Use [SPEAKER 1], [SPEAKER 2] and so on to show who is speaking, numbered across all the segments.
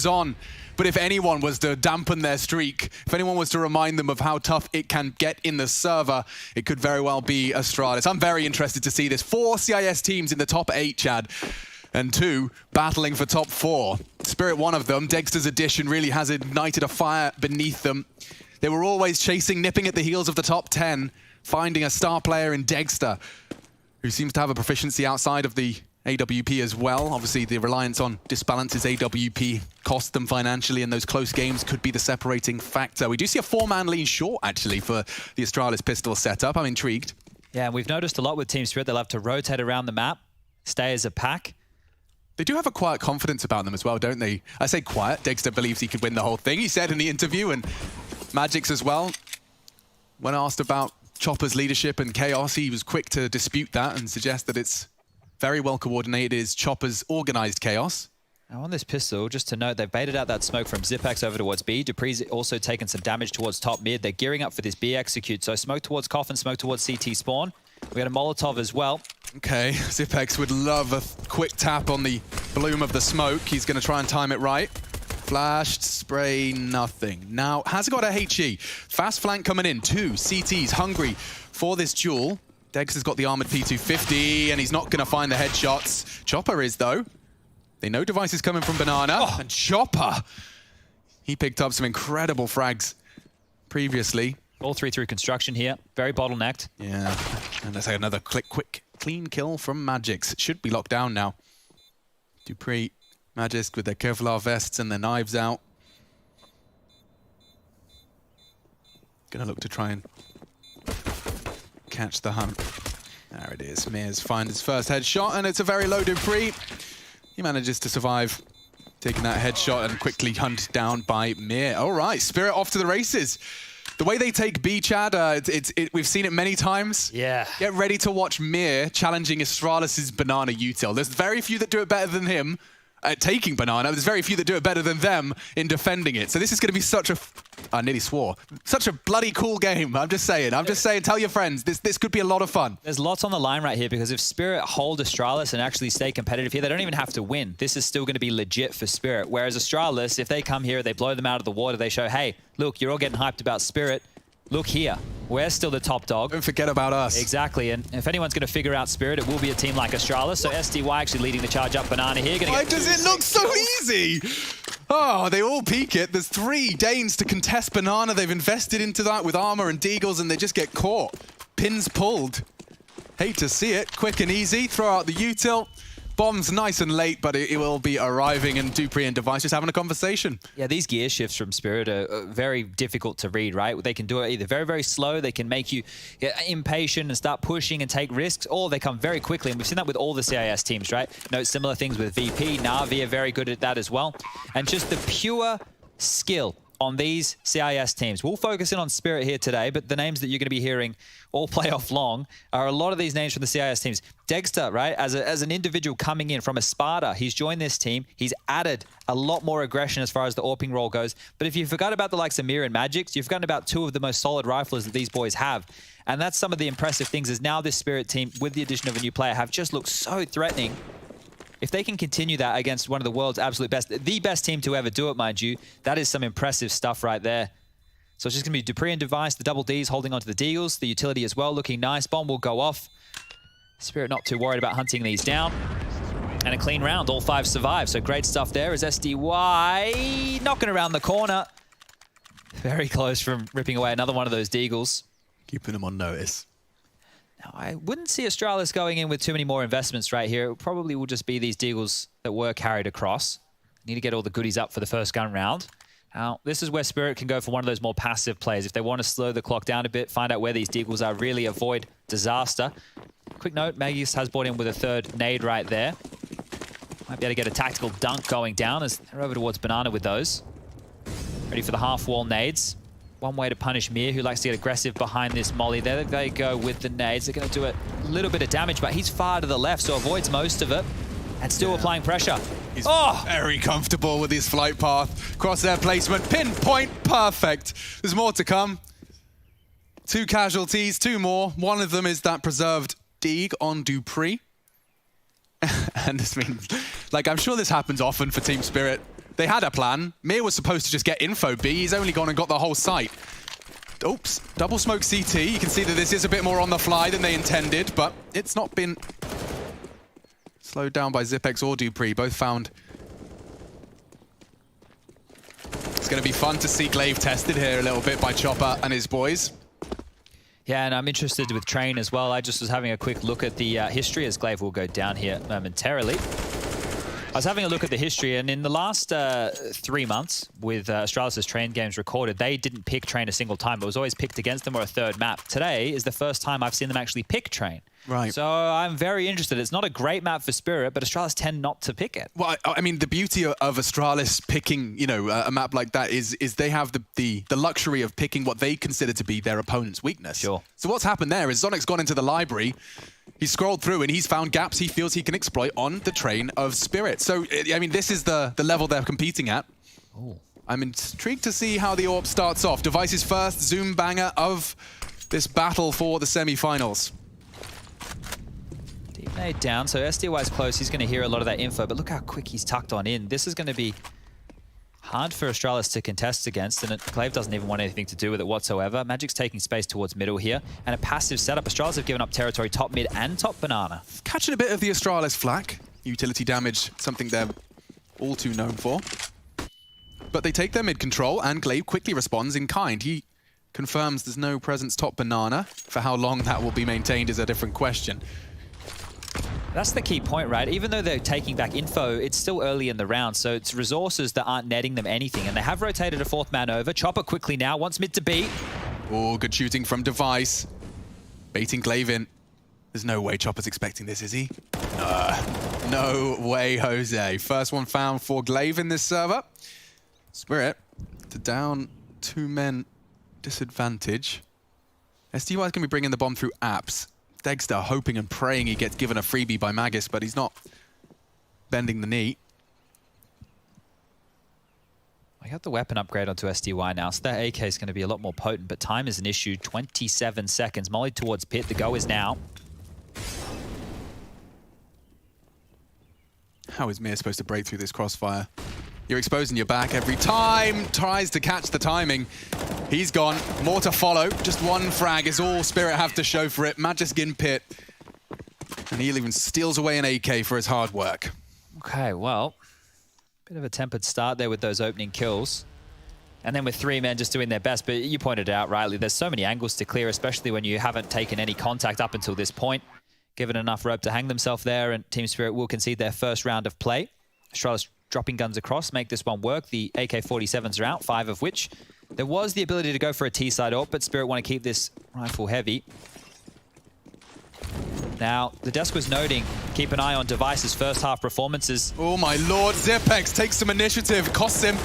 [SPEAKER 1] moves on. But if anyone was to dampen their streak, if anyone was to remind them of how tough it can get in the server, it could very well be Astralis. I'm very interested to see this. 4 CIS teams in the top 8, Chad, and 2 battling for top 4. Spirit, one of them. Dexter's addition really has ignited a fire beneath them. They were always chasing, nipping at the heels of the top 10, finding a star player in Dexter, who seems to have a proficiency outside of the AWP as well. Obviously, the reliance on Disbalance's AWP cost them financially, and those close games could be the separating factor. We do see a 4-man lean short, actually, for the Astralis pistol setup. I'm intrigued.
[SPEAKER 2] Yeah, and we've noticed a lot with Team Spirit. They love to rotate around the map, stay as a pack.
[SPEAKER 1] They do have a quiet confidence about them as well, don't they? I say quiet. Dexter believes he could win the whole thing, he said in the interview, and Magix as well. When asked about Chopper's leadership and chaos, he was quick to dispute that and suggest that it's very well coordinated, is Chopper's organized chaos.
[SPEAKER 2] Now on this pistol, just to note, they've baited out that smoke from Zipex over towards B. Dupree's also taken some damage towards top mid. They're gearing up for this B execute. So smoke towards Coffin, smoke towards CT spawn. We got a Molotov as well.
[SPEAKER 1] Okay, Zipex would love a quick tap on the bloom of the smoke. He's going to try and time it right. Flashed, spray, nothing. Now, has got a HE. Fast flank coming in. 2 CTs hungry for this duel. Dex has got the armored P250, and he's not going to find the headshots. Chopper is, though. They know Device is coming from Banana. Oh. And Chopper, he picked up some incredible frags previously.
[SPEAKER 2] All 3 through construction here. Very bottlenecked.
[SPEAKER 1] Yeah. And let's have another quick, clean kill from Magix. Should be locked down now. Dupree, Magisk with their Kevlar vests and their knives out. Gonna look to try and catch the hunt. There it is. Mears finds his first headshot, and it's a very low Dupree. He manages to survive, taking that headshot and quickly hunted down by Mir. All right, Spirit off to the races. The way they take B, Chad, we've seen it many times.
[SPEAKER 2] Yeah.
[SPEAKER 1] Get ready to watch Mir challenging Astralis' Banana util. There's very few that do it better than him at taking Banana. There's very few that do it better than them in defending it. So this is going to be such a... I nearly swore. Such a bloody cool game. I'm just saying. Tell your friends. This could be a lot of fun.
[SPEAKER 2] There's lots on the line right here, because if Spirit hold Astralis and actually stay competitive here, they don't even have to win. This is still going to be legit for Spirit. Whereas Astralis, if they come here, they blow them out of the water, they show, hey, look, you're all getting hyped about Spirit. Look here. We're still the top dog.
[SPEAKER 1] Don't forget about us.
[SPEAKER 2] Exactly. And if anyone's going to figure out Spirit, it will be a team like Astralis. So SDY actually leading the charge up. Banana here.
[SPEAKER 1] Why does it look so easy? Oh, they all peek it. There's 3 Danes to contest Banana. They've invested into that with armor and deagles, and they just get caught. Pins pulled. Hate to see it. Quick and easy. Throw out the util. Bombs nice and late, but it will be arriving, and Dupree and Device just having a conversation.
[SPEAKER 2] Yeah, these gear shifts from Spirit are very difficult to read, right? They can do it either very, very slow, they can make you impatient and start pushing and take risks, or they come very quickly, and we've seen that with all the CIS teams, right? Note similar things with VP, Na'Vi are very good at that as well. And just the pure skill on these CIS teams. We'll focus in on Spirit here today, but the names that you're going to be hearing all playoff long are a lot of these names from the CIS teams. Dexter, right, as an individual coming in from a Sparta, he's joined this team. He's added a lot more aggression as far as the AWPing role goes. But if you forgot about the likes of Mir and Magix, you've forgotten about 2 of the most solid riflers that these boys have. And that's some of the impressive things, is now this Spirit team, with the addition of a new player, have just looked so threatening. If they can continue that against one of the world's absolute best, the best team to ever do it, mind you, that is some impressive stuff right there. So it's just going to be Dupree and Device, the double Ds holding onto the deagles, the utility as well, looking nice. Bomb will go off. Spirit not too worried about hunting these down. And a clean round, all 5 survive. So great stuff there as SDY knocking around the corner. Very close from ripping away another one of those deagles.
[SPEAKER 1] Keeping them on notice.
[SPEAKER 2] Now, I wouldn't see Astralis going in with too many more investments right here. It probably will just be these deagles that were carried across. Need to get all the goodies up for the first gun round. Now, this is where Spirit can go for one of those more passive plays. If they want to slow the clock down a bit, find out where these deagles are, really avoid disaster. Quick note, Magius has brought in with a 3rd nade right there. Might be able to get a tactical dunk going down as they're over towards Banana with those. Ready for the half-wall nades. One way to punish Mir, who likes to get aggressive behind this molly. There they go with the nades. They're going to do a little bit of damage, but he's far to the left, so avoids most of it. And still applying pressure.
[SPEAKER 1] He's very comfortable with his flight path. Crosshair placement, pinpoint, perfect. There's more to come. 2 casualties, 2 more. One of them is that preserved Deeg on Dupree. And this means, like, I'm sure this happens often for Team Spirit. They had a plan. Mir was supposed to just get info B. He's only gone and got the whole site. Oops, double smoke CT. You can see that this is a bit more on the fly than they intended, but it's not been slowed down by Zipex or Dupree. Both found. It's going to be fun to see Glaive tested here a little bit by Chopper and his boys.
[SPEAKER 2] Yeah, and I'm interested with Train as well. I just was having a quick look at the history, as Glaive will go down here momentarily. I was having a look at the history, and in the last 3 months with Astralis' Train games recorded, they didn't pick Train a single time. It was always picked against them or a third map. Today is the first time I've seen them actually pick Train.
[SPEAKER 1] Right.
[SPEAKER 2] So I'm very interested. It's not a great map for Spirit, but Astralis tend not to pick it.
[SPEAKER 1] Well, I mean, the beauty of Astralis picking, you know, a map like that is they have the luxury of picking what they consider to be their opponent's weakness.
[SPEAKER 2] Sure.
[SPEAKER 1] So what's happened there is Zonic's gone into the library, he's scrolled through and he's found gaps he feels he can exploit on the Train of Spirit. So, I mean, this is the level they're competing at.
[SPEAKER 2] Ooh.
[SPEAKER 1] I'm intrigued to see how the AWP starts off. Device's first Zoom banger of this battle for the semi-finals.
[SPEAKER 2] Deep nade down, so SDY's close. He's going to hear a lot of that info, but look how quick he's tucked on in. This is going to be hard for Astralis to contest against, and Glaive doesn't even want anything to do with it whatsoever. Magic's taking space towards middle here, and a passive setup. Astralis have given up territory top mid and top banana.
[SPEAKER 1] Catching a bit of the Astralis flak. Utility damage, something they're all too known for. But they take their mid control, and Glaive quickly responds in kind. He confirms there's no presence top banana. For how long that will be maintained is a different question.
[SPEAKER 2] That's the key point, right? Even though they're taking back info, it's still early in the round, so it's resources that aren't netting them anything. And they have rotated a fourth man over. Chopper quickly now, wants mid to beat.
[SPEAKER 1] Oh, good shooting from Device. Baiting Glaive in. There's no way Chopper's expecting this, is he? No way, Jose. First one found for Glaive in this server. Spirit to down 2 men disadvantage. SDY is going to be bringing the bomb through apps. Dexter hoping and praying he gets given a freebie by Magus, but he's not bending the knee.
[SPEAKER 2] I got the weapon upgrade onto SDY now, so that AK is going to be a lot more potent, but time is an issue. 27 seconds. Molly towards pit. The go is now.
[SPEAKER 1] How is Mir supposed to break through this crossfire? You're exposing your back every time. Tries to catch the timing. He's gone. More to follow. Just one frag is all Spirit have to show for it. Magisk in pit. And he even steals away an AK for his hard work.
[SPEAKER 2] Okay, well, bit of a tempered start there with those opening kills. And then with 3 men just doing their best. But you pointed out rightly, there's so many angles to clear, especially when you haven't taken any contact up until this point. Given enough rope to hang themselves there, and Team Spirit will concede their first round of play. Astralis dropping guns across, make this one work. The AK-47s are out, 5 of which. There was the ability to go for a T-side AWP, but Spirit want to keep this rifle heavy. Now, the desk was noting, keep an eye on Device's first half performances.
[SPEAKER 1] Oh my lord, Zipex takes some initiative, costs him.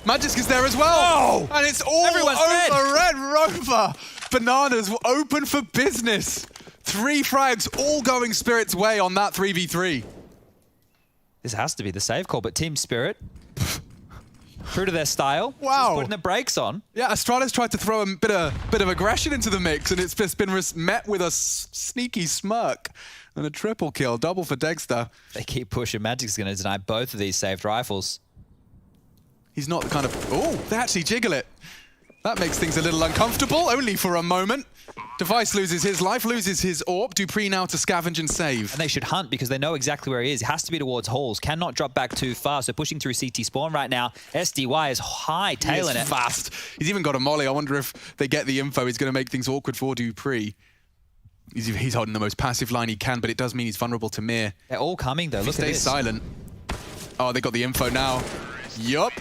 [SPEAKER 1] Magisk is there as well.
[SPEAKER 2] Whoa!
[SPEAKER 1] And it's all
[SPEAKER 2] Everyone's
[SPEAKER 1] over Red Rover. Bananas were open for business. 3 frags all going Spirit's way on that 3v3.
[SPEAKER 2] This has to be the save call, but Team Spirit, true to their style,
[SPEAKER 1] wow,
[SPEAKER 2] just putting the brakes on.
[SPEAKER 1] Yeah, Astralis tried to throw a bit of aggression into the mix, and it's just been met with a sneaky smirk and a triple kill, double for Dexter.
[SPEAKER 2] They keep pushing. Magic's going to deny both of these saved rifles.
[SPEAKER 1] He's not the kind of... Oh, they actually jiggle it. That makes things a little uncomfortable, only for a moment. Device loses his life, loses his AWP. Dupree now to scavenge and save.
[SPEAKER 2] And they should hunt because they know exactly where he is. He has to be towards halls. Cannot drop back too far. So pushing through CT spawn right now. SDY is high, tailing it.
[SPEAKER 1] Fast. He's even got a molly. I wonder if they get the info. He's going to make things awkward for Dupree. He's holding the most passive line he can, but it does mean he's vulnerable to Mir.
[SPEAKER 2] They're all coming though. Look at this.
[SPEAKER 1] Stay silent. Oh, they got the info now. Yup.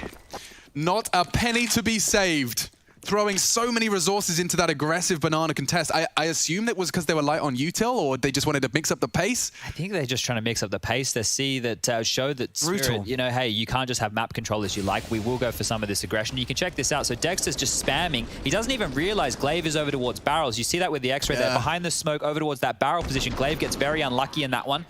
[SPEAKER 1] Not a penny to be saved. Throwing so many resources into that aggressive banana contest. I assume that was because they were light on util, or they just wanted to mix up the pace?
[SPEAKER 2] I think they're just trying to mix up the pace. They see that, show that Spirit, you know, hey, you can't just have map control as you like. We will go for some of this aggression. You can check this out. So Dexter's just spamming. He doesn't even realize Glaive is over towards barrels. You see that with the X-ray there. Behind the smoke, over towards that barrel position. Glaive gets very unlucky in that one.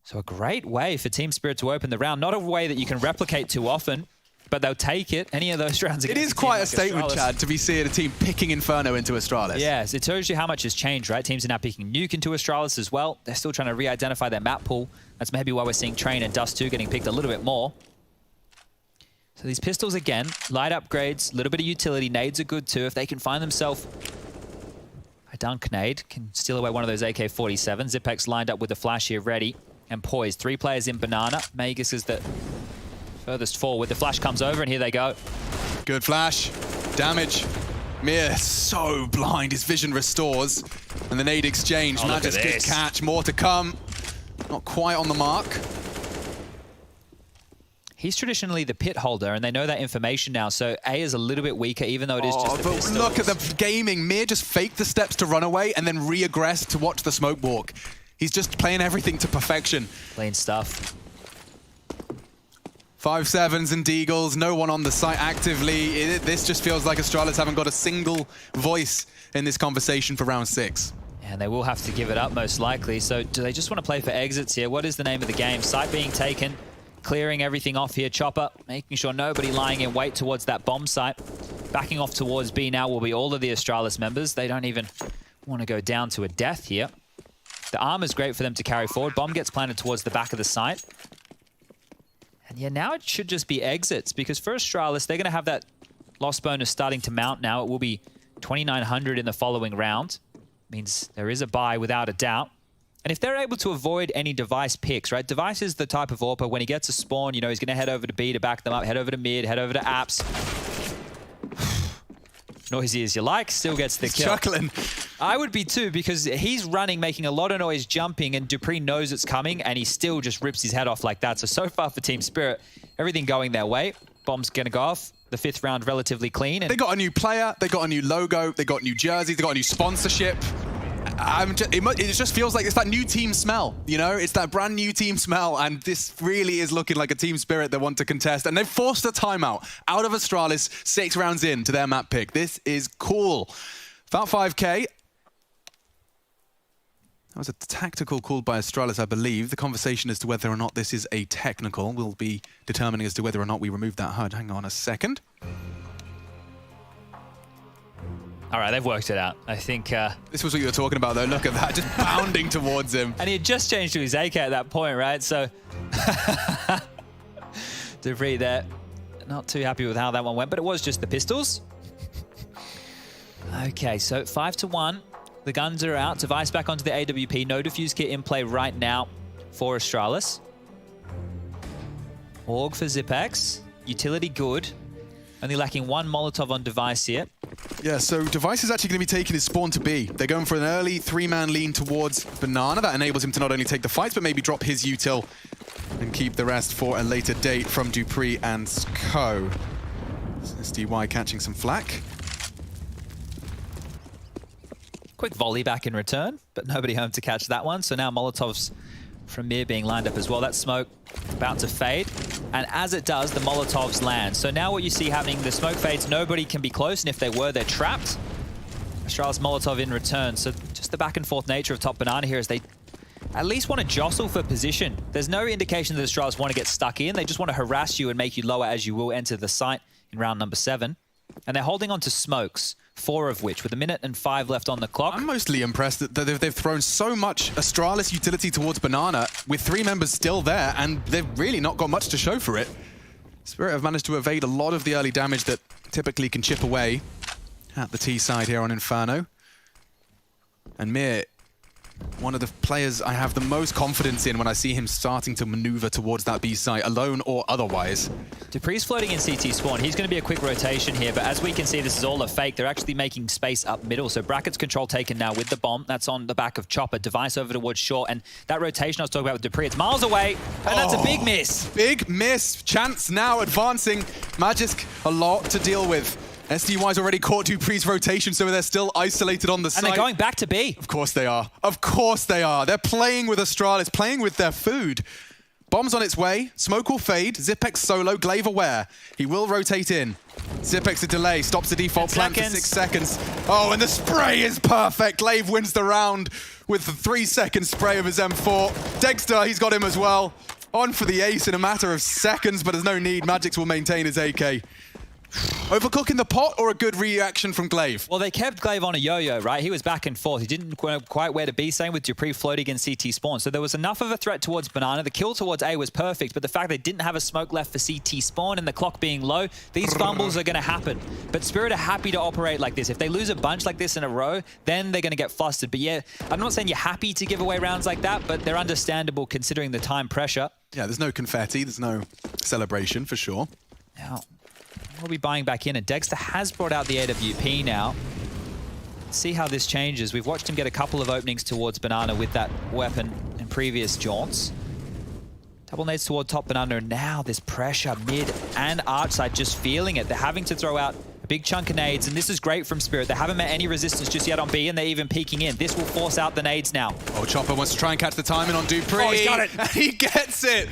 [SPEAKER 2] So a great way for Team Spirit to open the round. Not a way that you can replicate too often, but they'll take it. Any of those rounds.
[SPEAKER 1] It is quite a statement, Chad, to be seeing a team picking Inferno into Astralis.
[SPEAKER 2] Yes, it tells you how much has changed, right? Teams are now picking Nuke into Astralis as well. They're still trying to re-identify their map pool. That's maybe why we're seeing Train and Dust 2 getting picked a little bit more. So these pistols again, light upgrades, a little bit of utility. Nades are good too. If they can find themselves a dunk nade, can steal away one of those AK-47. Zipex lined up with the flash here, ready and poised. 3 players in banana. Magus is the furthest forward. The flash comes over and here they go.
[SPEAKER 1] Good flash. Damage. Mir so blind. His vision restores. And the nade exchange.
[SPEAKER 2] Oh,
[SPEAKER 1] Magic's good catch. More to come. Not quite on the mark.
[SPEAKER 2] He's traditionally the pit holder, and they know that information now, so A is a little bit weaker, even though it is just the
[SPEAKER 1] but
[SPEAKER 2] pistols.
[SPEAKER 1] look at the gaming. Mir just faked the steps to run away and then re-aggress to watch the smoke walk. He's just playing everything to perfection.
[SPEAKER 2] Clean stuff.
[SPEAKER 1] 5-7s and Deagles, no one on the site actively. This just feels like Astralis haven't got a single voice in this conversation for round 6.
[SPEAKER 2] And they will have to give it up, most likely. So do they just want to play for exits here? What is the name of the game? Site being taken. Clearing everything off here. Chopper making sure nobody lying in wait towards that bomb site. Backing off towards B now will be all of the Astralis members. They don't even want to go down to a death here. The arm is great for them to carry forward. Bomb gets planted towards the back of the site. And yeah, now it should just be exits, because for Astralis, they're going to have that loss bonus starting to mount now. It will be 2,900 in the following round. Means there is a buy without a doubt. And if they're able to avoid any Device picks, right? Device is the type of AWPer, when he gets a spawn, you know, he's going to head over to B to back them up, head over to mid, head over to apps. Noisy as you like, still gets the kill.
[SPEAKER 1] Chuckling.
[SPEAKER 2] I would be too, because he's running, making a lot of noise, jumping, and dupreeh knows it's coming, and he still just rips his head off like that. So far for Team Spirit, everything going their way. Bomb's going to go off. The 5th round relatively clean. And
[SPEAKER 1] they got a new player, they got a new logo, they got new jerseys, they got a new sponsorship. It just feels like it's that new team smell, you know? It's that brand new team smell, and this really is looking like a Team Spirit that want to contest. And they've forced a timeout out of Astralis 6 rounds into their map pick. This is cool. About 5K. That was a tactical call by Astralis, I believe. The conversation as to whether or not this is a technical will be determining as to whether or not we remove that HUD. Hang on a second.
[SPEAKER 2] all right, they've worked it out. I think...
[SPEAKER 1] this was what you were talking about, though. Look at that, just bounding towards him.
[SPEAKER 2] And he had just changed to his AK at that point, right? So... dupreeh there. Not too happy with how that one went, but it was just the pistols. Okay, so 5-1. The guns are out. Device back onto the AWP. No defuse kit in play right now for Astralis. Org for Zipex. Utility good. Only lacking 1 Molotov on Device here.
[SPEAKER 1] Yeah, so Device is actually going to be taking his spawn to B. They're going for an early 3-man lean towards Banana. That enables him to not only take the fights, but maybe drop his util and keep the rest for a later date from dupreeh and Co. SDY catching some flack.
[SPEAKER 2] Quick volley back in return, but nobody home to catch that one. So now Molotovs from Mir being lined up as well. That smoke about to fade. And as it does, the Molotovs land. So now what you see happening, the smoke fades, nobody can be close, and if they were, they're trapped. Astralis Molotov in return. So just the back and forth nature of Top Banana here is they at least want to jostle for position. There's no indication that Astralis want to get stuck in. They just want to harass you and make you lower as you will enter the site in round number 7. And they're holding on to smokes, 4 of which, with 1 minute and 5 left on the clock.
[SPEAKER 1] I'm mostly impressed that they've thrown so much Astralis utility towards Banana, with 3 members still there, and they've really not got much to show for it. Spirit have managed to evade a lot of the early damage that typically can chip away at the T side here on Inferno. And Mir, one of the players I have the most confidence in when I see him starting to maneuver towards that B site, alone or otherwise.
[SPEAKER 2] dupreeh's floating in CT spawn. He's going to be a quick rotation here, but as we can see, this is all a fake. They're actually making space up middle. So Brackets control taken now with the bomb. That's on the back of Chopper. Device over towards short. And that rotation I was talking about with dupreeh, it's miles away. And that's a big miss.
[SPEAKER 1] Big miss. Chance now advancing. Magisk, a lot to deal with. SDY's already caught dupreeh's rotation, so they're still isolated on the site.
[SPEAKER 2] And they're going back to B.
[SPEAKER 1] Of course they are. Of course they are. They're playing with Astralis, playing with their food. Bomb's on its way. Smoke will fade. Zipex solo. Glaive aware. He will rotate in. Zipex a delay. Stops the default plan for 6 seconds. Oh, and the spray is perfect. Glaive wins the round with the 3-second spray of his M4. Dexter, he's got him as well. On for the ace in a matter of seconds, but there's no need. Magix will maintain his AK. Overcooking the pot or a good reaction from Glaive?
[SPEAKER 2] Well, they kept Glaive on a yo-yo, right? He was back and forth. He didn't know quite where to be, same with dupreeh floating in CT spawn. So there was enough of a threat towards Banana. The kill towards A was perfect, but the fact they didn't have a smoke left for CT spawn and the clock being low, these fumbles are going to happen. But Spirit are happy to operate like this. If they lose a bunch like this in a row, then they're going to get flustered. But yeah, I'm not saying you're happy to give away rounds like that, but they're understandable considering the time pressure.
[SPEAKER 1] Yeah, there's no confetti, there's no celebration for sure.
[SPEAKER 2] Now, we'll be buying back in, and Dexter has brought out the AWP now. Let's see how this changes. We've watched him get a couple of openings towards Banana with that weapon in previous jaunts. Double nades toward top Banana, and now this pressure mid and arch side just feeling it. They're having to throw out a big chunk of nades, and this is great from Spirit. They haven't met any resistance just yet on B, and they're even peeking in. This will force out the nades now.
[SPEAKER 1] Oh, Chopper wants to try and catch the timing on dupreeh.
[SPEAKER 2] Oh, he's got it.
[SPEAKER 1] He gets it.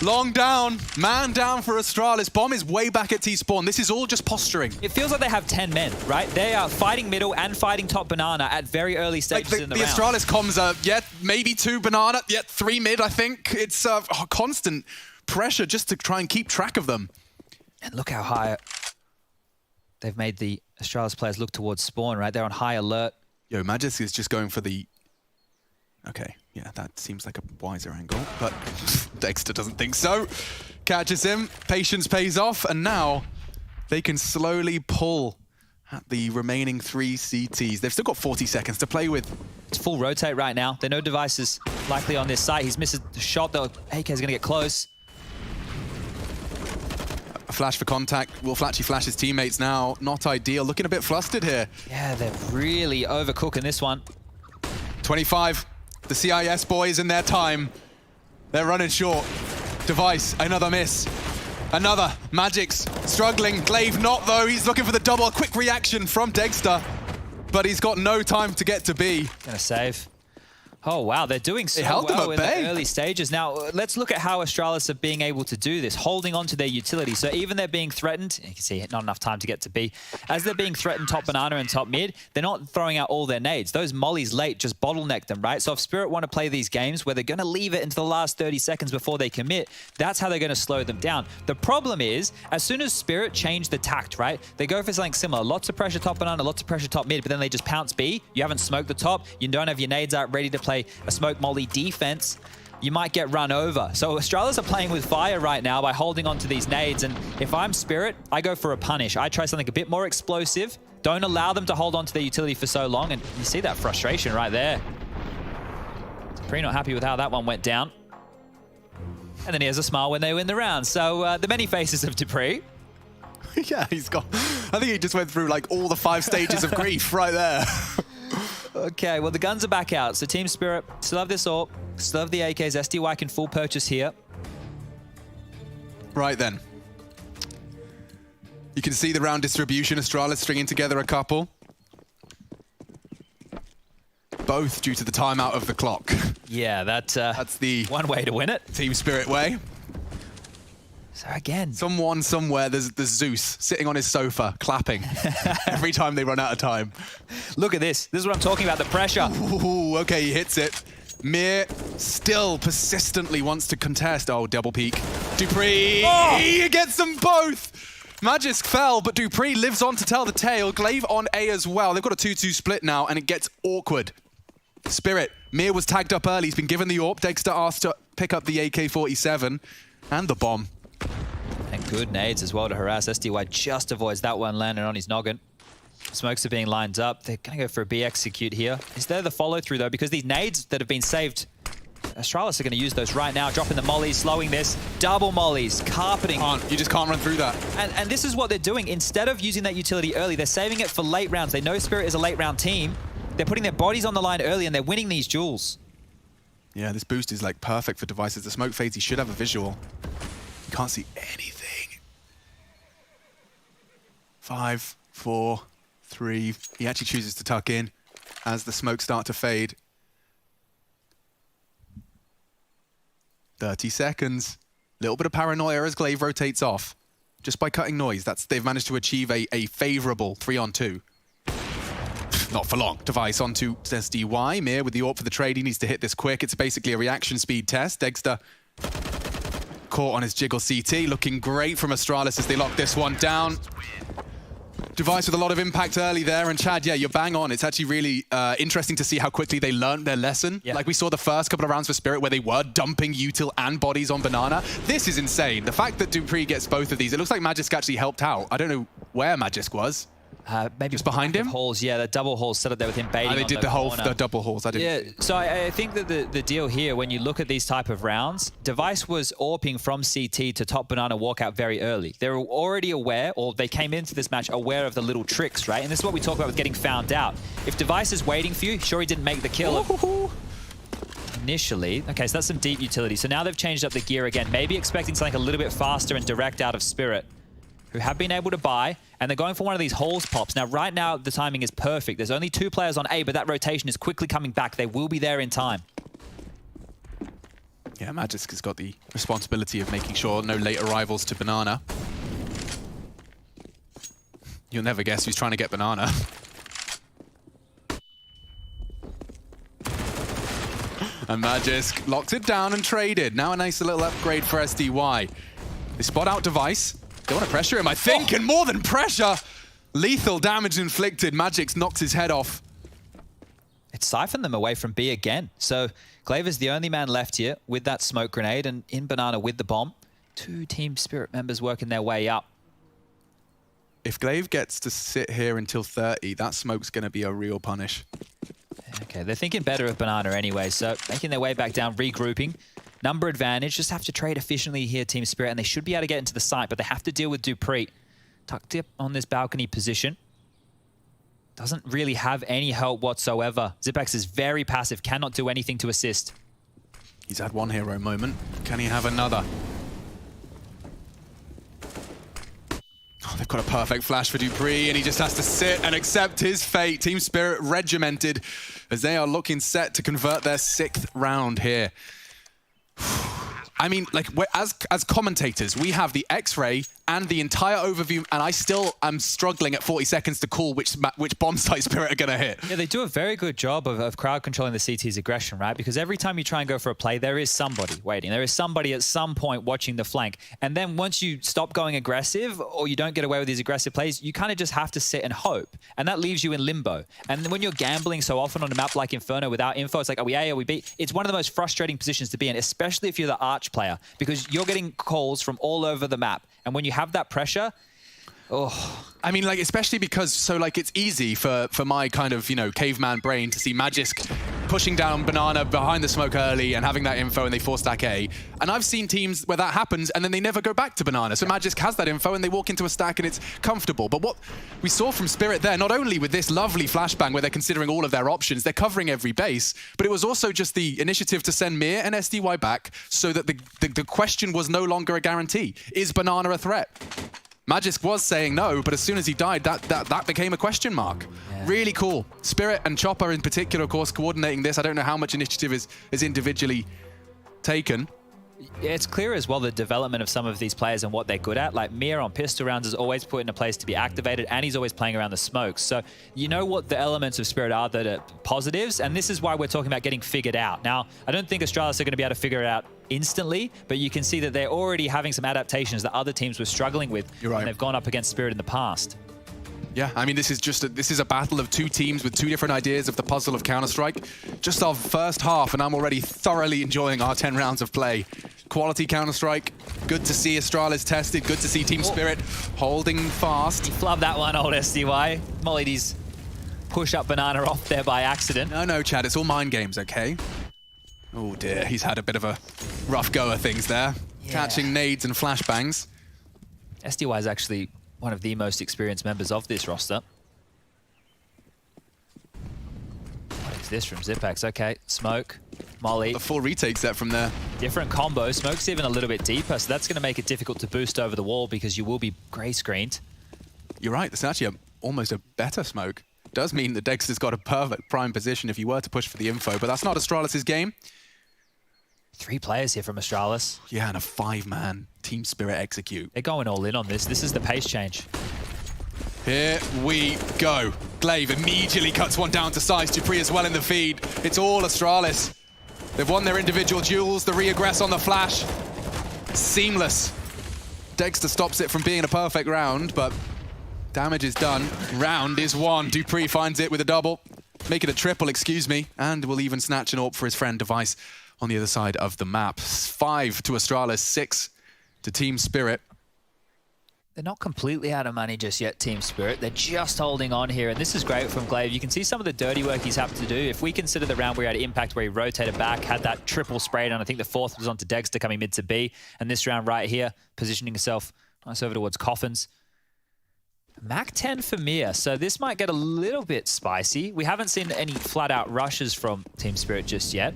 [SPEAKER 1] Long down, man down for Astralis. Bomb is way back at T-spawn. This is all just posturing.
[SPEAKER 2] It feels like they have 10 men, right? They are fighting middle and fighting top Banana at very early stages in the round.
[SPEAKER 1] The Astralis comms are, yeah, maybe 2 Banana, yet 3 mid, I think. It's constant pressure just to try and keep track of them.
[SPEAKER 2] And look how high they've made the Astralis players look towards spawn, right? They're on high alert.
[SPEAKER 1] Yo, Magis is just going for the... Okay, yeah, that seems like a wiser angle, but Dexter doesn't think so. Catches him, patience pays off, and now they can slowly pull at the remaining 3 CTs. They've still got 40 seconds to play with.
[SPEAKER 2] It's full rotate right now. There are no devices likely on this site. He's missed a shot, though. AK is going to get close.
[SPEAKER 1] A flash for contact. Will Flatchy flash his teammates now? Not ideal. Looking a bit flustered here.
[SPEAKER 2] Yeah, they're really overcooking this one.
[SPEAKER 1] 25. The CIS boys in their time. They're running short. Device, another miss. Another. Magic's struggling. Glaive not, though. He's looking for the double. A quick reaction from Dexter. But he's got no time to get to B.
[SPEAKER 2] Gonna save. Oh, wow. They're doing so
[SPEAKER 1] held them
[SPEAKER 2] well
[SPEAKER 1] at
[SPEAKER 2] in
[SPEAKER 1] bay.
[SPEAKER 2] the early stages. Now, let's look at how Astralis are being able to do this, holding on to their utility. So even they're being threatened, you can see not enough time to get to B. As they're being threatened top Banana and top mid, they're not throwing out all their nades. Those mollies late just bottleneck them, right? So if Spirit want to play these games where they're going to leave it into the last 30 seconds before they commit, that's how they're going to slow them down. The problem is, as soon as Spirit change the tact, right, they go for something similar. Lots of pressure top Banana, lots of pressure top mid, but then they just pounce B. You haven't smoked the top. You don't have your nades out ready to play a smoke molly defense, you might get run over. So Astralis are playing with fire right now by holding on to these nades, and if I'm Spirit, I go for a punish. I try something a bit more explosive. Don't allow them to hold on to their utility for so long, and you see that frustration right there. Pretty not happy with how that one went down. And then he has a smile when they win the round. So the many faces of dupreeh.
[SPEAKER 1] Yeah, he's got... I think he just went through like all the 5 stages of grief right there.
[SPEAKER 2] Okay, well, the guns are back out. So Team Spirit still have this AWP, still have the AKs. SDY can full purchase here.
[SPEAKER 1] Right then. You can see the round distribution. Astralis stringing together a couple. Both due to the timeout of the clock.
[SPEAKER 2] Yeah, that's
[SPEAKER 1] the
[SPEAKER 2] one way to win it.
[SPEAKER 1] Team Spirit way.
[SPEAKER 2] So again,
[SPEAKER 1] Someone somewhere, there's Zeus sitting on his sofa, clapping every time they run out of time.
[SPEAKER 2] Look at this. This is what I'm talking about, the pressure.
[SPEAKER 1] Ooh, okay, he hits it. Mir still persistently wants to contest. Oh, double peek. dupreeh, he gets them both. Magisk fell, but dupreeh lives on to tell the tale. Glaive on A as well. They've got a 2-2 split now, and it gets awkward. Spirit, Mir was tagged up early. He's been given the AWP. Dexter asked to pick up the AK-47 and the bomb.
[SPEAKER 2] And good nades as well to harass. SDY just avoids that one landing on his noggin. Smokes are being lined up. They're going to go for a B execute here. Is there the follow-through, though? Because these nades that have been saved, Astralis are going to use those right now, dropping the mollies, slowing this. Double mollies, carpeting.
[SPEAKER 1] You just can't run through that.
[SPEAKER 2] And this is what they're doing. Instead of using that utility early, they're saving it for late rounds. They know Spirit is a late-round team. They're putting their bodies on the line early, and they're winning these duels.
[SPEAKER 1] Yeah, this boost is like perfect for devices. The smoke fades, he should have a visual. You can't see anything. 5, 4, 3. He actually chooses to tuck in as the smoke start to fade. 30 seconds. Little bit of paranoia as Glaive rotates off. Just by cutting noise, they've managed to achieve a favorable 3-on-2. Not for long. Device onto SDY. Mir with the AWP for the trade. He needs to hit this quick. It's basically a reaction speed test. Dexter caught on his jiggle CT. Looking great from Astralis as they lock this one down. Device with a lot of impact early there. And Chad, yeah, you're bang on. It's actually really interesting to see how quickly they learned their lesson. Yeah. Like we saw the first couple of rounds for Spirit where they were dumping util and bodies on Banana. This is insane. The fact that dupreeh gets both of these, it looks like Magisk actually helped out. I don't know where Magisk was.
[SPEAKER 2] Maybe
[SPEAKER 1] just behind him.
[SPEAKER 2] Halls, yeah, the double halls set up there with him baiting.
[SPEAKER 1] They did the double halls. I didn't.
[SPEAKER 2] Yeah, so I think that the deal here, when you look at these type of rounds, Device was AWPing from CT to top Banana walkout very early. They were already aware, or they came into this match aware of the little tricks, right? And this is what we talk about with getting found out. If Device is waiting for you, sure he didn't make the kill initially. Okay, so that's some deep utility. So now they've changed up the gear again, maybe expecting something a little bit faster and direct out of Spirit, who have been able to buy, and they're going for one of these halls pops. Now, right now, the timing is perfect. There's only 2 players on A, but that rotation is quickly coming back. They will be there in time.
[SPEAKER 1] Yeah, Magisk has got the responsibility of making sure no late arrivals to Banana. You'll never guess who's trying to get Banana. And Magisk locks it down and traded. Now a nice little upgrade for SDY. They spot out Device. They want to pressure him, I think, and more than pressure. Lethal damage inflicted. Magisk knocks his head off.
[SPEAKER 2] It siphoned them away from B again. So Glaver's the only man left here with that smoke grenade, and in Banana with the bomb. 2 Team Spirit members working their way up.
[SPEAKER 1] If Glaive gets to sit here until 30, that smoke's going to be a real punish.
[SPEAKER 2] Okay, they're thinking better of Banana anyway, so making their way back down, regrouping. Number advantage, just have to trade efficiently here, Team Spirit, and they should be able to get into the site, but they have to deal with dupreeh. Tucked up on this balcony position. Doesn't really have any help whatsoever. Zipex is very passive, cannot do anything to assist.
[SPEAKER 1] He's had one hero moment. Can he have another? Oh, they've got a perfect flash for dupreeh, and he just has to sit and accept his fate. Team Spirit regimented as they are looking set to convert their 6th round here. I mean, like, as commentators, we have the X-ray and the entire overview, and I still am struggling at 40 seconds to call which bomb site Spirit are going to hit.
[SPEAKER 2] Yeah, they do a very good job of crowd controlling the CT's aggression, right? Because every time you try and go for a play, there is somebody waiting. There is somebody at some point watching the flank. And then once you stop going aggressive, or you don't get away with these aggressive plays, you kind of just have to sit and hope. And that leaves you in limbo. And when you're gambling so often on a map like Inferno without info, it's like, are we A, are we B? It's one of the most frustrating positions to be in, especially if you're the Arch player, because you're getting calls from all over the map. And when you have that pressure,
[SPEAKER 1] I mean, like, especially because, so, like, it's easy for my kind of, you know, caveman brain to see Magisk pushing down Banana behind the smoke early and having that info and they force stack A. And I've seen teams where that happens and then they never go back to Banana. So Magisk has that info and they walk into a stack and it's comfortable. But what we saw from Spirit there, not only with this lovely flashbang where they're considering all of their options, they're covering every base, but it was also just the initiative to send Mir and SDY back so that the question was no longer a guarantee. Is Banana a threat? Magisk was saying no, but as soon as he died, that became a question mark. Yeah. Really cool. Spirit and Chopper in particular, of course, coordinating this. I don't know how much initiative is individually taken.
[SPEAKER 2] Yeah, it's clear as well the development of some of these players and what they're good at. Like Mir on pistol rounds is always put in a place to be activated, and he's always playing around the smokes. So you know what the elements of Spirit are that are positives, and this is why we're talking about getting figured out. Now, I don't think Astralis are going to be able to figure it out instantly, but you can see that they're already having some adaptations that other teams were struggling with when they've gone up against Spirit in the past.
[SPEAKER 1] Yeah, I mean, this is a battle of 2 teams with 2 different ideas of the puzzle of Counter-Strike. Just our first half, and I'm already thoroughly enjoying our 10 rounds of play. Quality Counter-Strike. Good to see Astralis tested. Good to see Team Spirit holding fast.
[SPEAKER 2] He flubbed that one, old SDY. Mollied his push up Banana off there by accident.
[SPEAKER 1] No, Chad, it's all mind games, okay? Oh dear, he's had a bit of a rough go of things there. Yeah. Catching nades and flashbangs.
[SPEAKER 2] SDY is actually one of the most experienced members of this roster. What is this from Zipex? Okay, smoke, molly.
[SPEAKER 1] The full retake set from there.
[SPEAKER 2] Different combo. Smoke's even a little bit deeper, so that's going to make it difficult to boost over the wall because you will be gray screened.
[SPEAKER 1] You're right, this is actually almost a better smoke. Does mean that Dexter's got a perfect prime position if you were to push for the info, but that's not Astralis' game.
[SPEAKER 2] 3 players here from Astralis.
[SPEAKER 1] Yeah, and a 5-man Team Spirit execute.
[SPEAKER 2] They're going all in on this. This is the pace change.
[SPEAKER 1] Here we go. Glaive immediately cuts one down to size. dupreeh as well in the feed. It's all Astralis. They've won their individual duels. The re-aggress on the flash. Seamless. Dexter stops it from being a perfect round, but damage is done. Round is won. dupreeh finds it with a double. Make it a triple, excuse me. And will even snatch an AWP for his friend Device on the other side of the map. 5 to Astralis, 6 to Team Spirit.
[SPEAKER 2] They're not completely out of money just yet, Team Spirit. They're just holding on here, and this is great from Glaive. You can see some of the dirty work he's had to do. If we consider the round where he had Impact, where he rotated back, had that triple sprayed on, I think the fourth was onto Dexter coming mid to B, and this round right here, positioning himself nice over towards Coffins. Mac 10 for Mia, so this might get a little bit spicy. We haven't seen any flat-out rushes from Team Spirit just yet.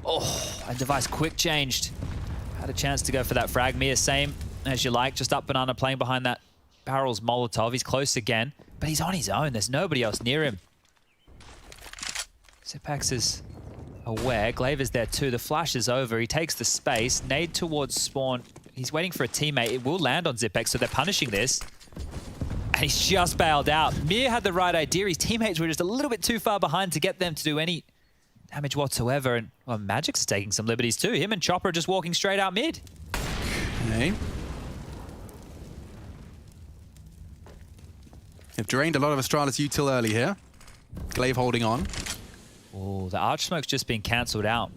[SPEAKER 2] Oh, and Device quick changed. Had a chance to go for that frag. Mia, same as you like, just up Banana playing behind that Barrel's Molotov. He's close again, but he's on his own. There's nobody else near him. Zipex is aware. Glaive is there too. The flash is over. He takes the space. Nade towards spawn. He's waiting for a teammate. It will land on Zipex, so they're punishing this. And he's just bailed out. Mir had the right idea. His teammates were just a little bit too far behind to get them to do any damage whatsoever. And well, Magic's taking some liberties too. Him and Chopper are just walking straight out mid.
[SPEAKER 1] Okay. They've drained a lot of Astralis util early here. Glaive holding on.
[SPEAKER 2] Oh, the Arch Smoke's just been cancelled out.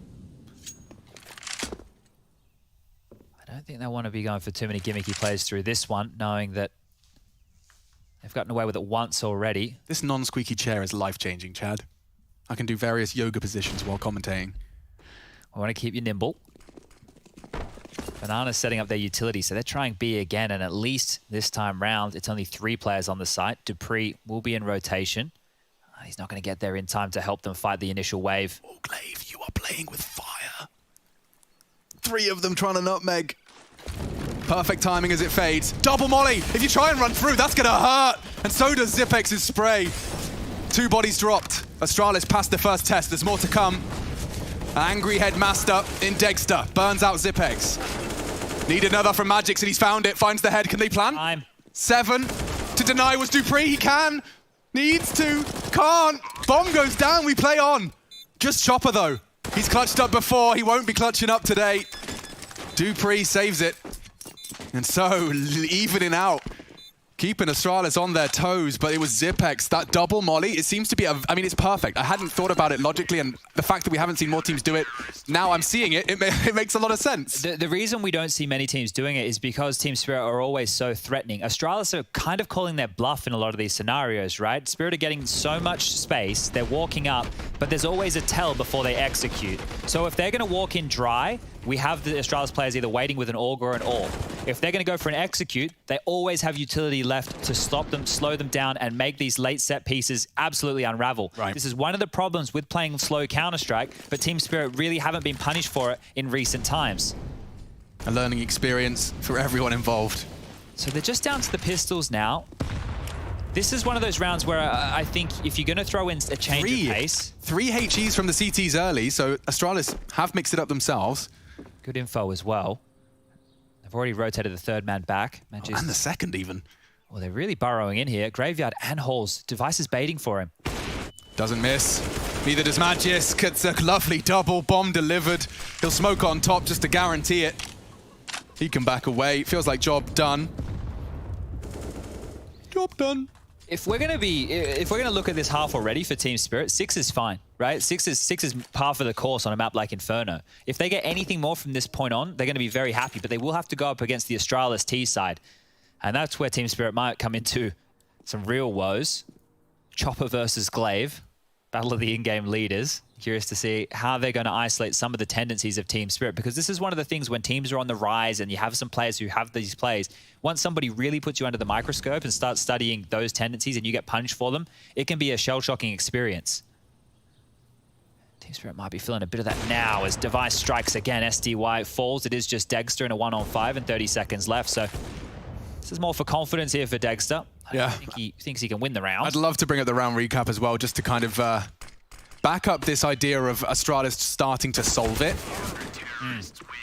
[SPEAKER 2] I don't think they want to be going for too many gimmicky plays through this one, knowing that they've gotten away with it once already.
[SPEAKER 1] This non-squeaky chair is life-changing, Chad. I can do various yoga positions while commentating.
[SPEAKER 2] I want to keep you nimble. Banana's setting up their utility, so they're trying B again, and at least this time round, it's only 3 players on the site. dupreeh will be in rotation. He's not going to get there in time to help them fight the initial wave.
[SPEAKER 1] Oh, Glaive, you are playing with fire. 3 of them trying to nutmeg. Perfect timing as it fades. Double molly! If you try and run through, that's going to hurt! And so does Zipex's spray. 2 bodies dropped. Astralis passed the first test. There's more to come. Angry Headmaster in Dexter. Burns out Zipex. Need another from Magix, and he's found it. Finds the head. Can they plan?
[SPEAKER 2] Time.
[SPEAKER 1] 7. To deny was dupreeh. He can. Needs to. Can't. Bomb goes down. We play on. Just Chopper, though. He's clutched up before. He won't be clutching up today. dupreeh saves it. And so, evening out. Keeping Astralis on their toes, but it was Zipex, that double molly. It seems to be, I mean, it's perfect. I hadn't thought about it logically, and the fact that we haven't seen more teams do it, now I'm seeing it, it makes a lot of sense.
[SPEAKER 2] The reason we don't see many teams doing it is because Team Spirit are always so threatening. Astralis are kind of calling their bluff in a lot of these scenarios, right? Spirit are getting so much space, they're walking up, but there's always a tell before they execute. So if they're going to walk in dry, we have the Astralis players either waiting with an AUG or an AWP. If they're going to go for an execute, they always have utility left to stop them, slow them down, and make these late set pieces absolutely unravel.
[SPEAKER 1] Right.
[SPEAKER 2] This is one of the problems with playing slow Counter-Strike, but Team Spirit really haven't been punished for it in recent times.
[SPEAKER 1] A learning experience for everyone involved.
[SPEAKER 2] So they're just down to the pistols now. This is one of those rounds where I think if you're going to throw in a change of pace...
[SPEAKER 1] 3 HEs from the CTs early, so Astralis have mixed it up themselves.
[SPEAKER 2] Good info as well. They've already rotated the 3rd man back.
[SPEAKER 1] And the 2nd even.
[SPEAKER 2] Well, they're really burrowing in here. Graveyard and Halls. Device is baiting for him.
[SPEAKER 1] Doesn't miss. Neither does Magis. It's a lovely double bomb delivered. He'll smoke on top just to guarantee it. He can back away. Feels like job done. Job done.
[SPEAKER 2] If we're gonna look at this half already for Team Spirit, 6 is fine, right? 6 is par for the course on a map like Inferno. If they get anything more from this point on, they're gonna be very happy, but they will have to go up against the Astralis T side. And that's where Team Spirit might come into some real woes. Chopper versus Glaive, battle of the in-game leaders. Curious to see how they're going to isolate some of the tendencies of Team Spirit, because this is one of the things when teams are on the rise and you have some players who have these plays, once somebody really puts you under the microscope and starts studying those tendencies and you get punished for them, it can be a shell-shocking experience. Team Spirit might be feeling a bit of that now as Device strikes again. SDY falls. It is just Dexter in a 1-on-5 and 30 seconds left, so this is more for confidence here for Dexter. I think he thinks he can win the round.
[SPEAKER 1] I'd love to bring up the round recap as well, just to kind of back up this idea of Astralis starting to solve it.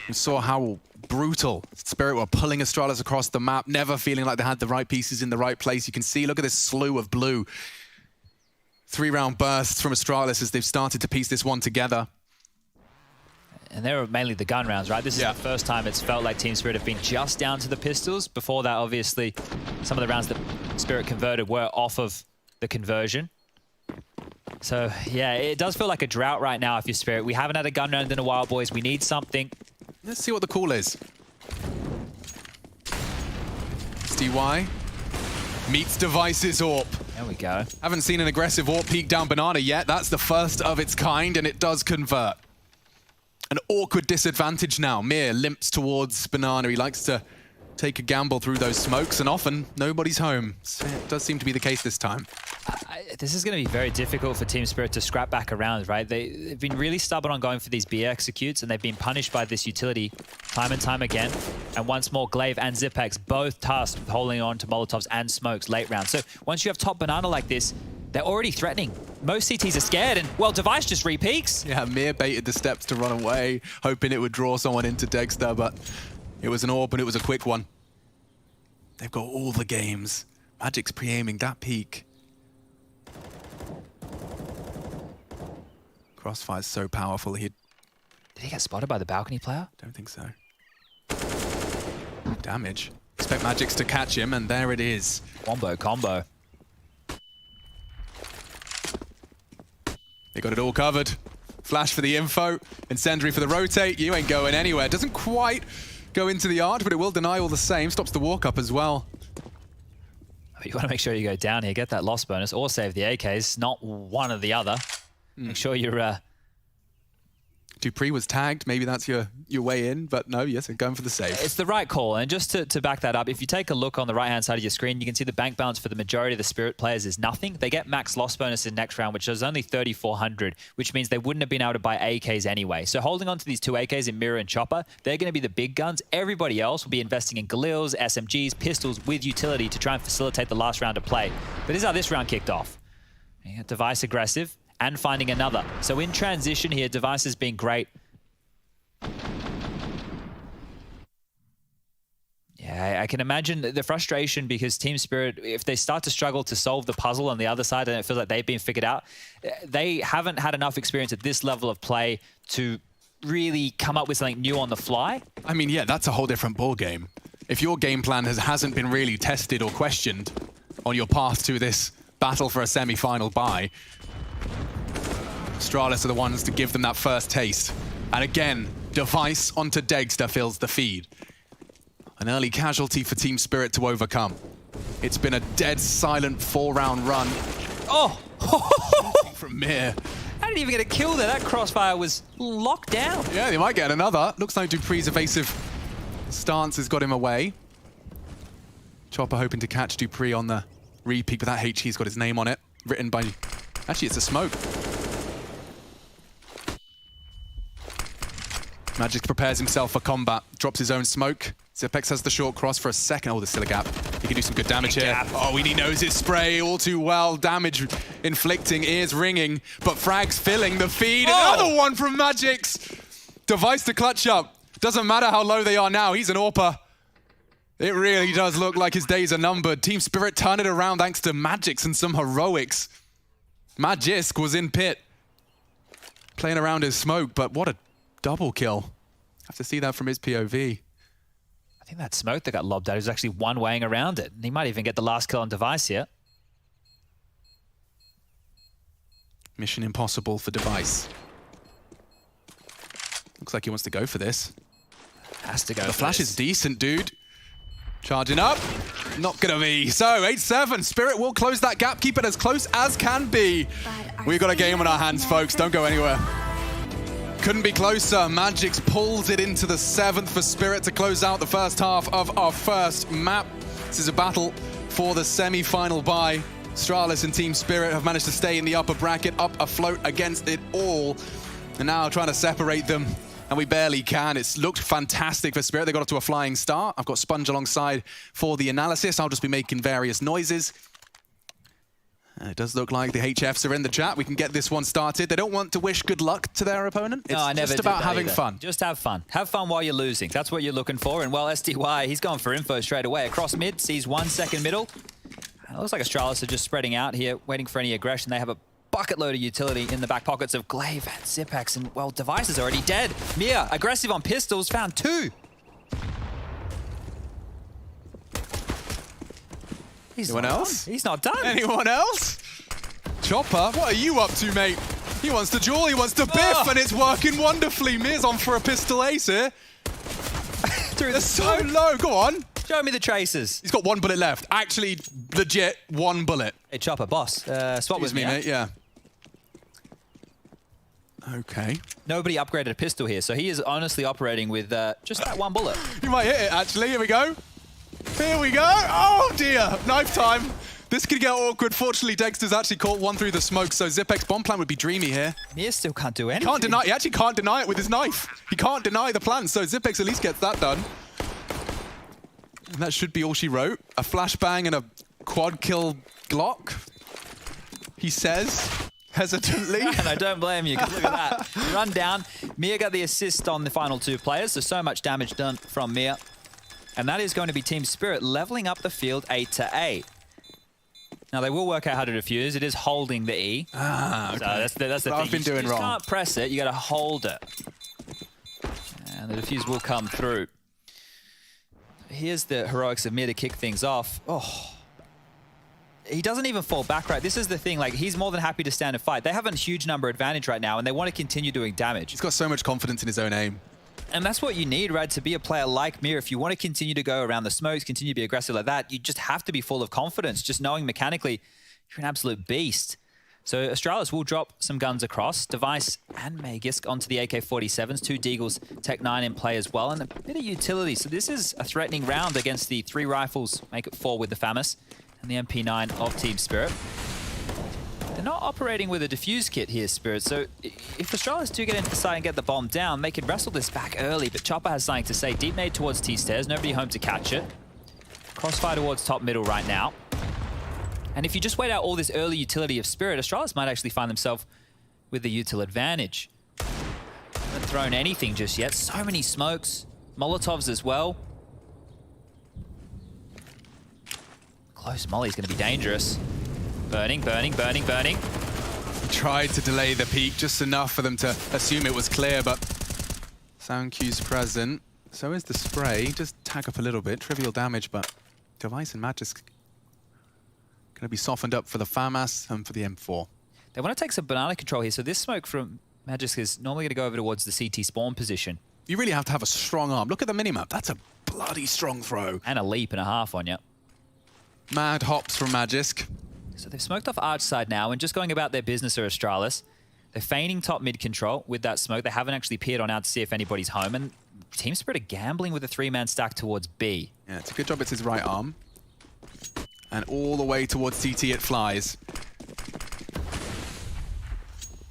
[SPEAKER 1] We saw how brutal Spirit were pulling Astralis across the map, never feeling like they had the right pieces in the right place. You can see, look at this slew of blue. 3-round bursts from Astralis as they've started to piece this one together.
[SPEAKER 2] And they were mainly the gun rounds, right? This is the first time it's felt like Team Spirit have been just down to the pistols. Before that, obviously, some of the rounds that Spirit converted were off of the conversion. So, yeah, it does feel like a drought right now if you're Spirit. We haven't had a gun round in a while, boys. We need something.
[SPEAKER 1] Let's see what the call is. SDY meets Device's AWP.
[SPEAKER 2] There we go.
[SPEAKER 1] Haven't seen an aggressive AWP peek down Banana yet. That's the first of its kind, and it does convert. An awkward disadvantage now. Mir limps towards Banana. He likes to take a gamble through those smokes, and often nobody's home. So it does seem to be the case this time.
[SPEAKER 2] This is going to be very difficult for Team Spirit to scrap back around, right? They've been really stubborn on going for these B executes, and they've been punished by this utility time and time again. And once more, Glaive and Zipex both tasked with holding on to Molotovs and smokes late round. So once you have top Banana like this, they're already threatening. Most CTs are scared, and, well, Device just re-peaks.
[SPEAKER 1] Yeah, Mir baited the steps to run away, hoping it would draw someone into Dexter, but it was an AWP, and it was a quick one. They've got all the games. Magic's pre-aiming that peak. Crossfire's so powerful. Did
[SPEAKER 2] he get spotted by the balcony player?
[SPEAKER 1] Don't think so. Damage. Expect Magic's to catch him, and there it is.
[SPEAKER 2] Combo.
[SPEAKER 1] They got it all covered. Flash for the info, incendiary for the rotate. You ain't going anywhere. Doesn't quite go into the arch, but it will deny all the same. Stops the walk up as well.
[SPEAKER 2] You want to make sure you go down here, get that loss bonus, or save the AKs, not one or the other. Make sure you're...
[SPEAKER 1] Dupree was tagged. Maybe that's your way in, but no, yes, going for the save.
[SPEAKER 2] It's the right call, and just to back that up, if you take a look on the right-hand side of your screen, you can see the bank balance for the majority of the Spirit players is nothing. They get max loss bonus in next round, which is only 3,400, which means they wouldn't have been able to buy AKs anyway. So holding on to these two AKs in Mirror and Chopper, they're going to be the big guns. Everybody else will be investing in Galils, SMGs, pistols with utility to try and facilitate the last round of play. But this is how this round kicked off. You got Device aggressive and finding another. So in transition here, Device has been great. Yeah, I can imagine the frustration because Team Spirit, if they start to struggle to solve the puzzle on the other side and it feels like they've been figured out, they haven't had enough experience at this level of play to really come up with something new on the fly.
[SPEAKER 1] I mean, yeah, that's a whole different ball game. If your game plan hasn't been really tested or questioned on your path to this battle for a semi-final bye, Astralis are the ones to give them that first taste. And again, Device onto Dexter fills the feed. An early casualty for Team Spirit to overcome. It's been a dead silent 4-round run.
[SPEAKER 2] Oh!
[SPEAKER 1] From Mir.
[SPEAKER 2] How did he even get a kill there? That crossfire was locked down.
[SPEAKER 1] Yeah, they might get another. Looks like Dupree's evasive stance has got him away. Chopper hoping to catch Dupree on the re-peek, but that HE's got his name on it. Written by... Actually, it's a smoke. Magic prepares himself for combat. Drops his own smoke. Zipex has the short cross for a second. Oh, there's still a gap. He can do some good damage here. Oh, he knows his spray all too well. Damage inflicting, ears ringing, but frags filling the feed.
[SPEAKER 2] Oh!
[SPEAKER 1] Another one from Magic's. Device to clutch up. Doesn't matter how low they are now. He's an AWPer. It really does look like his days are numbered. Team Spirit turn it around thanks to Magic's and some heroics. Magisk was in pit. Playing around his smoke, but what a double kill. Have to see that from his POV.
[SPEAKER 2] I think that smoke that got lobbed out was actually one weighing around it. And he might even get the last kill on Device here.
[SPEAKER 1] Mission impossible for Device. Looks like he wants to go for this.
[SPEAKER 2] Has to go.
[SPEAKER 1] The flash is decent, dude. Charging up. Not gonna be. So, 8-7. Spirit will close that gap, keep it as close as can be. We've got a game on our hands, folks. Don't go anywhere. Couldn't be closer. Magic's pulls it into the 7th for Spirit to close out the first half of our first map. This is a battle for the semi-final bye. Astralis and Team Spirit have managed to stay in the upper bracket, up afloat against it all. And now trying to separate them, and we barely can. It's looked fantastic for Spirit. They got off to a flying start. I've got Sponge alongside for the analysis. I'll just be making various noises. It does look like the HFs are in the chat. We can get this one started. They don't want to wish good luck to their opponent. It's just about having fun.
[SPEAKER 2] Just have fun. Have fun while you're losing. That's what you're looking for. And well, SDY, he's gone for info straight away. Across mid, sees 1 second middle. It looks like Astralis are just spreading out here, waiting for any aggression. They have a bucket load of utility in the back pockets of Glaive and Zipex. And, well, Device is already dead. Mia, aggressive on pistols, found 2.
[SPEAKER 1] Anyone else?
[SPEAKER 2] He's not done.
[SPEAKER 1] Anyone else? Chopper, what are you up to, mate? He wants to duel, he wants to biff, and it's working wonderfully. Mia's on for a pistol ace here. They're so low, go on.
[SPEAKER 2] Show me the traces.
[SPEAKER 1] He's got 1 bullet left. Actually, legit, 1 bullet.
[SPEAKER 2] Hey, Chopper, boss. Swap with me,
[SPEAKER 1] mate, yeah. Okay.
[SPEAKER 2] Nobody upgraded a pistol here, so he is honestly operating with just that 1 bullet.
[SPEAKER 1] You might hit it, actually. Here we go. Here we go. Oh, dear. Knife time. This could get awkward. Fortunately, Dexter's actually caught 1 through the smoke, so Zipex bomb plan would be dreamy here.
[SPEAKER 2] Mia still can't do anything.
[SPEAKER 1] He actually can't deny it with his knife. He can't deny the plan, so Zipex at least gets that done. And that should be all she wrote. A flashbang and a quad kill Glock, he says, hesitantly.
[SPEAKER 2] And I don't blame you, because look at that. Run down. Mia got the assist on the final 2 players, so much damage done from Mia. And that is going to be Team Spirit leveling up the field 8-8. Now, they will work out how to defuse. It is holding the E.
[SPEAKER 1] Ah, okay.
[SPEAKER 2] So that's the thing.
[SPEAKER 1] I've been doing wrong.
[SPEAKER 2] You can't press it. You got to hold it. And the defuse will come through. Here's the heroics of Mia to kick things off. Oh. He doesn't even fall back, right? This is the thing. Like, he's more than happy to stand and fight. They have a huge number advantage right now, and they want to continue doing damage.
[SPEAKER 1] He's got so much confidence in his own aim.
[SPEAKER 2] And that's what you need, right? To be a player like Mia, if you want to continue to go around the smokes, continue to be aggressive like that, you just have to be full of confidence, just knowing mechanically you're an absolute beast. So Astralis will drop some guns across. Device and Magisk onto the AK-47s. 2 Deagles, Tech 9 in play as well, and a bit of utility. So this is a threatening round against the 3 rifles, make it 4 with the FAMAS, and the MP9 of Team Spirit. They're not operating with a defuse kit here, Spirit, so if Astralis do get into the side and get the bomb down, they can wrestle this back early, but Chopper has something to say. Deep nade towards T-stairs, nobody home to catch it. Crossfire towards top middle right now. And if you just wait out all this early utility of Spirit, Astralis might actually find themselves with the util advantage. Haven't thrown anything just yet. So many smokes. Molotovs as well. Close molly's going to be dangerous. Burning, burning, burning, burning.
[SPEAKER 1] He tried to delay the peak just enough for them to assume it was clear, but sound cue's present. So is the spray. Just tag up a little bit. Trivial damage, but Device and Magisk going to be softened up for the FAMAS and for the M4.
[SPEAKER 2] They want to take some banana control here, so this smoke from Magisk is normally going to go over towards the CT spawn position.
[SPEAKER 1] You really have to have a strong arm. Look at the minimap. That's a bloody strong throw.
[SPEAKER 2] And a leap and a half on you.
[SPEAKER 1] Mad hops from Magisk.
[SPEAKER 2] So they've smoked off Arch side now and just going about their business are Astralis. They're feigning top mid control with that smoke. They haven't actually peered on out to see if anybody's home. And Team Spirit are gambling with a 3-man stack towards B.
[SPEAKER 1] Yeah, it's a good job it's his right arm. And all the way towards CT it flies.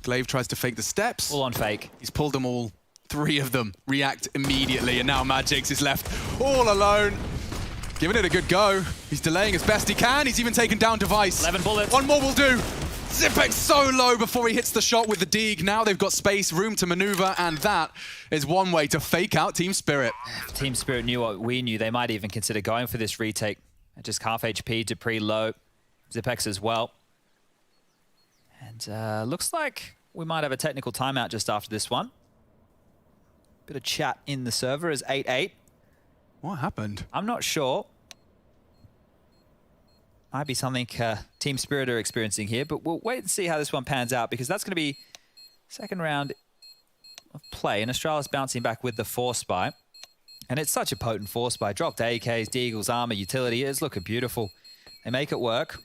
[SPEAKER 1] Glaive tries to fake the steps.
[SPEAKER 2] All on fake.
[SPEAKER 1] He's pulled them all. 3 of them react immediately. And now Magix is left all alone. Giving it a good go. He's delaying as best he can. He's even taken down Device.
[SPEAKER 2] 11 bullets.
[SPEAKER 1] 1 more will do. Zipex so low before he hits the shot with the Deeg. Now they've got space, room to maneuver, and that is one way to fake out Team Spirit.
[SPEAKER 2] If Team Spirit knew what we knew, they might even consider going for this retake. Just half HP, Dupree low. Zipex as well. And looks like we might have a technical timeout just after this one. Bit of chat in the server as 8-8.
[SPEAKER 1] What happened?
[SPEAKER 2] I'm not sure. Might be something Team Spirit are experiencing here, but we'll wait and see how this one pans out, because that's going to be second round of play, and Astralis bouncing back with the Force Spy. And it's such a potent Force Spy. Dropped AKs, Deagles, armor, utility. It's looking beautiful. They make it work.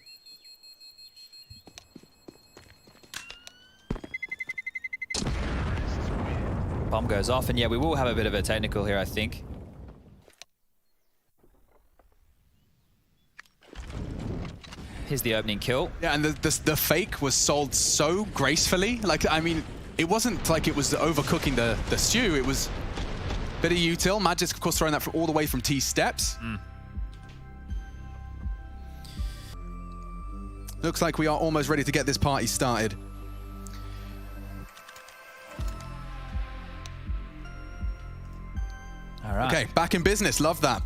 [SPEAKER 2] Bomb goes off, and yeah, we will have a bit of a technical here, I think. Here's the opening kill.
[SPEAKER 1] Yeah, and the fake was sold so gracefully. Like, I mean, it wasn't like it was overcooking the stew. It was a bit of util. Magisk, of course, throwing that from all the way from T steps. Looks like we are almost ready to get this party started.
[SPEAKER 2] All right.
[SPEAKER 1] Okay, back in business. Love that.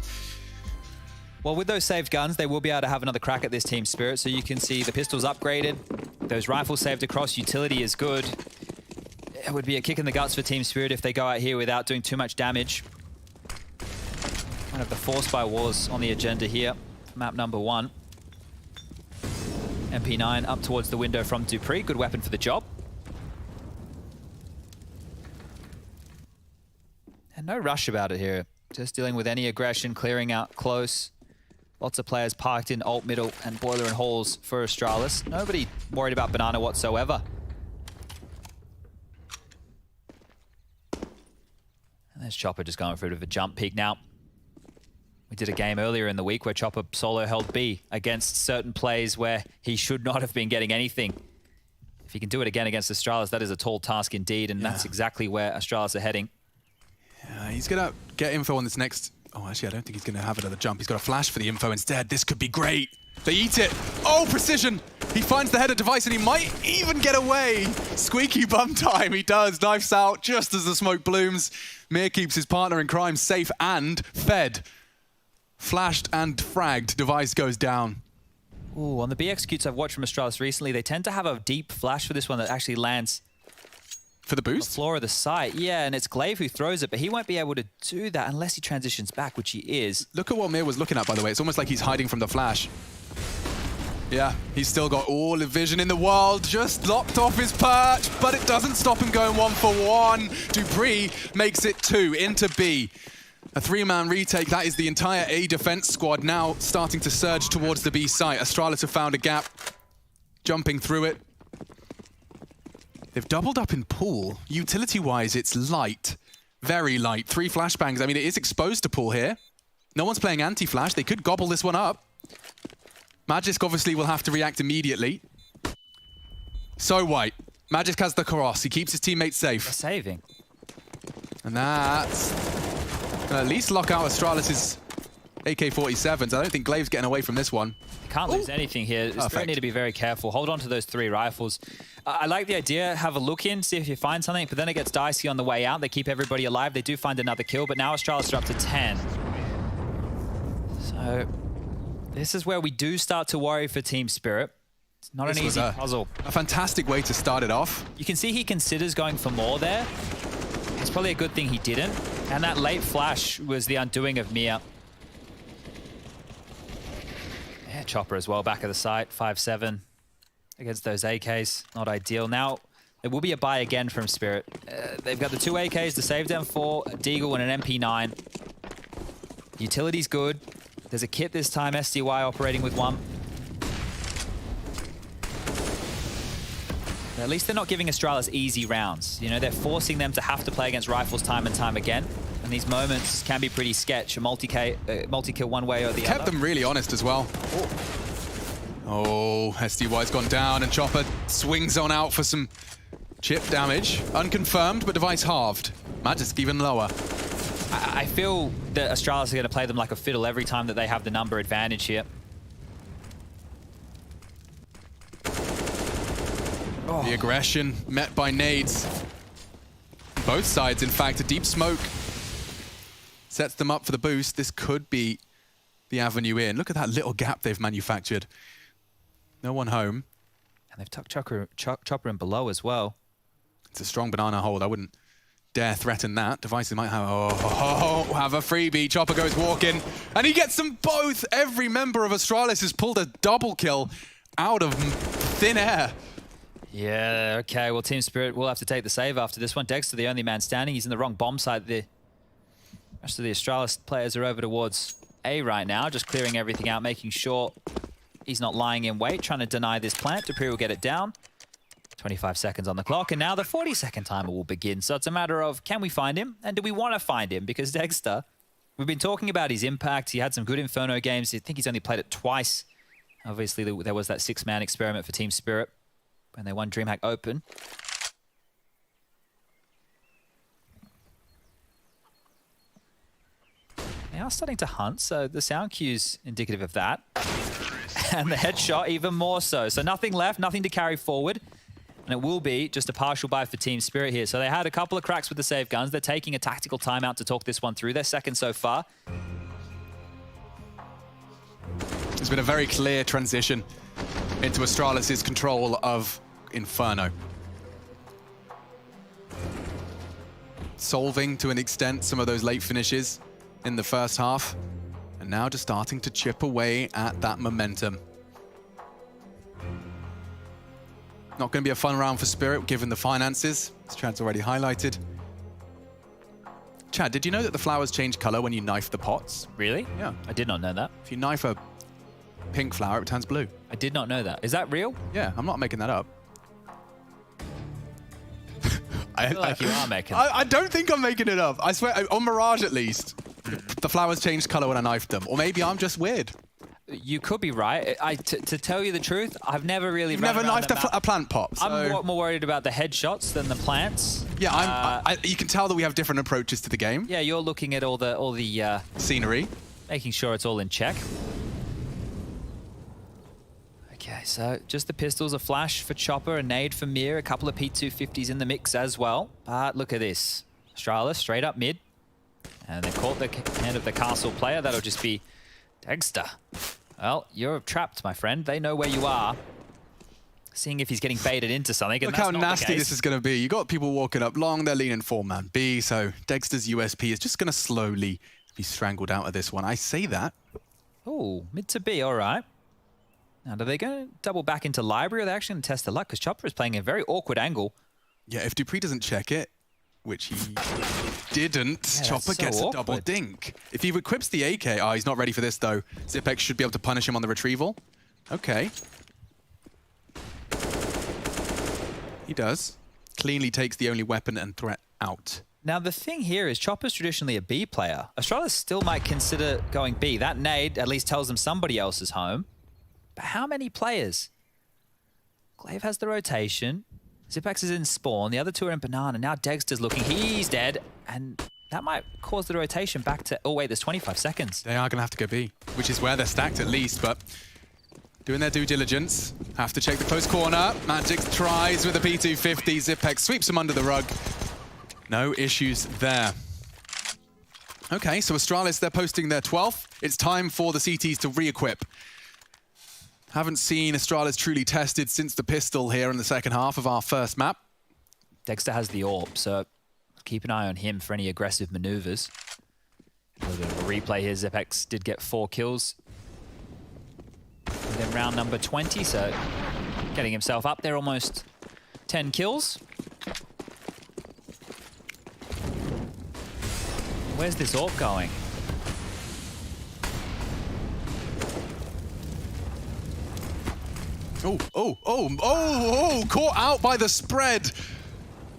[SPEAKER 2] Well, with those saved guns, they will be able to have another crack at this Team Spirit. So you can see the pistols upgraded. Those rifles saved across. Utility is good. It would be a kick in the guts for Team Spirit if they go out here without doing too much damage. One of the force by wars on the agenda here. Map number 1. MP9 up towards the window from Dupree. Good weapon for the job. And no rush about it here. Just dealing with any aggression, clearing out close. Lots of players parked in alt, middle, and boiler and halls for Astralis. Nobody worried about Banana whatsoever. And there's Chopper just going for a bit of a jump peek now. We did a game earlier in the week where Chopper solo held B against certain plays where he should not have been getting anything. If he can do it again against Astralis, that is a tall task indeed, and that's exactly where Astralis are heading.
[SPEAKER 1] Yeah, he's going to get info on this next... Oh, actually, I don't think he's going to have another jump. He's got a flash for the info instead. This could be great. They eat it. Oh, precision. He finds the header device, and he might even get away. Squeaky bum time. He does. Knifes out just as the smoke blooms. Mir keeps his partner in crime safe and fed. Flashed and fragged. Device goes down.
[SPEAKER 2] Ooh, on the B executes I've watched from Astralis recently, they tend to have a deep flash for this one that actually lands
[SPEAKER 1] for the boost?
[SPEAKER 2] on the floor of the site. Yeah, and it's Glaive who throws it, but he won't be able to do that unless he transitions back, which he is.
[SPEAKER 1] Look at what Mir was looking at, by the way. It's almost like he's hiding from the flash. Yeah, he's still got all the vision in the world, just locked off his perch, but it doesn't stop him going 1-for-1. Dupree makes it 2 into B. A 3-man retake. That is the entire A defense squad now starting to surge towards the B site. Astralis have found a gap, jumping through it. They've doubled up in pool. Utility-wise, it's light. Very light. 3 flashbangs. I mean, it is exposed to pool here. No one's playing anti-flash. They could gobble this one up. Magisk obviously will have to react immediately. So white. Magisk has the cross. He keeps his teammates safe.
[SPEAKER 2] They're saving.
[SPEAKER 1] And that's gonna at least lock out Astralis' AK-47s. I don't think Glaive's getting away from this one.
[SPEAKER 2] You can't lose anything here. Spirit need to be very careful. Hold on to those 3 rifles. I like the idea. Have a look in, see if you find something, but then it gets dicey on the way out. They keep everybody alive. They do find another kill, but now Astralis are up to 10. So this is where we do start to worry for Team Spirit. It's not an easy puzzle.
[SPEAKER 1] A fantastic way to start it off.
[SPEAKER 2] You can see he considers going for more there. It's probably a good thing he didn't. And that late flash was the undoing of Mir. Yeah, Chopper as well, back of the site, 5-7 against those AKs. Not ideal. Now, it will be a buy again from Spirit. They've got the 2 AKs, the saved M4, a Deagle, and an MP9. Utility's good. There's a kit this time, SDY operating with 1. At least they're not giving Astralis easy rounds. You know, they're forcing them to have to play against rifles time and time again. And these moments can be pretty sketch. A multi-kill one way or the other.
[SPEAKER 1] Kept them really honest as well. Oh, SDY's gone down and Chopper swings on out for some chip damage. Unconfirmed, but device halved. Magisk even lower.
[SPEAKER 2] I feel that Astralis are going to play them like a fiddle every time that they have the number advantage here.
[SPEAKER 1] The aggression met by nades. Both sides, in fact, a deep smoke sets them up for the boost. This could be the avenue in. Look at that little gap they've manufactured. No one home.
[SPEAKER 2] And they've tucked Chopper in below as well.
[SPEAKER 1] It's a strong banana hold. I wouldn't dare threaten that. Devices might have, have a freebie. Chopper goes walking, and he gets them both. Every member of Astralis has pulled a double kill out of thin air.
[SPEAKER 2] Yeah, okay. Well, Team Spirit will have to take the save after this one. Dexter, the only man standing. He's in the wrong bomb site. The rest of the Astralis players are over towards A right now, just clearing everything out, making sure he's not lying in wait, trying to deny this plant. Dupree will get it down. 25 seconds on the clock, and now the 40-second timer will begin. So it's a matter of, can we find him? And do we want to find him? Because Dexter, we've been talking about his impact. He had some good Inferno games. I think he's only played it twice. Obviously, there was that 6-man experiment for Team Spirit when they won DreamHack Open. They are starting to hunt, so the sound cue's indicative of that. And the headshot even more so. So nothing left, nothing to carry forward. And it will be just a partial buy for Team Spirit here. So they had a couple of cracks with the save guns. They're taking a tactical timeout to talk this one through. They're second so far.
[SPEAKER 1] There's been a very clear transition into Astralis' control of Inferno. Solving, to an extent, some of those late finishes in the first half. And now just starting to chip away at that momentum. Not going to be a fun round for Spirit, given the finances, as Chad's already highlighted. Chad, did you know that the flowers change color when you knife the pots?
[SPEAKER 2] Really?
[SPEAKER 1] Yeah.
[SPEAKER 2] I did not know that.
[SPEAKER 1] If you knife a pink flower, it turns blue.
[SPEAKER 2] I did not know that. Is that real?
[SPEAKER 1] Yeah, I'm not making that up.
[SPEAKER 2] I feel like you are making
[SPEAKER 1] I don't think I'm making it up. I swear, on Mirage at least, the flowers changed color when I knifed them. Or maybe I'm just weird.
[SPEAKER 2] You could be right. To tell you the truth, I've never really.
[SPEAKER 1] You've never knifed a plant pop. So.
[SPEAKER 2] I'm more worried about the headshots than the plants.
[SPEAKER 1] Yeah, you can tell that we have different approaches to the game.
[SPEAKER 2] Yeah, you're looking at all the
[SPEAKER 1] scenery,
[SPEAKER 2] making sure it's all in check. Okay, so just the pistols, a flash for Chopper, a nade for Mir, a couple of P250s in the mix as well. But look at this, Astralis straight up mid, and they've caught the hand of the castle player. That'll just be Dexter. Well, you're trapped, my friend. They know where you are. Seeing if he's getting baited into something.
[SPEAKER 1] Look how nasty this is going to be. You got people walking up long, they're leaning 4-man B, so Dexter's USP is just going to slowly be strangled out of this one. I say that.
[SPEAKER 2] Oh, mid to B, all right. Now, are they going to double back into library, or are they actually going to test the luck? Because Chopper is playing a very awkward angle.
[SPEAKER 1] Yeah, if Dupree doesn't check it, which he didn't, yeah, Chopper gets a double dink. If he equips the AK, he's not ready for this though. Zipex should be able to punish him on the retrieval. Okay. He does. Cleanly takes the only weapon and threat out.
[SPEAKER 2] Now, the thing here is Chopper's traditionally a B player. Astralis still might consider going B. That nade at least tells them somebody else is home. But how many players? Glaive has the rotation. Zipex is in spawn. The other two are in banana. Now Dexter's looking. He's dead. And that might cause the rotation back to... Oh, wait, there's 25 seconds.
[SPEAKER 1] They are going to have to go B, which is where they're stacked at least, but doing their due diligence. Have to check the close corner. Magic tries with a P250. Zipex sweeps him under the rug. No issues there. Okay, so Astralis, they're posting their 12th. It's time for the CTs to re-equip. Haven't seen Astralis truly tested since the pistol here in the second half of our first map.
[SPEAKER 2] Dexter has the AWP, so keep an eye on him for any aggressive maneuvers. A little bit of a replay here. Zipex did get 4 kills. And then round number 20, so getting himself up there, almost 10 kills. Where's this AWP going?
[SPEAKER 1] Oh, caught out by the spread.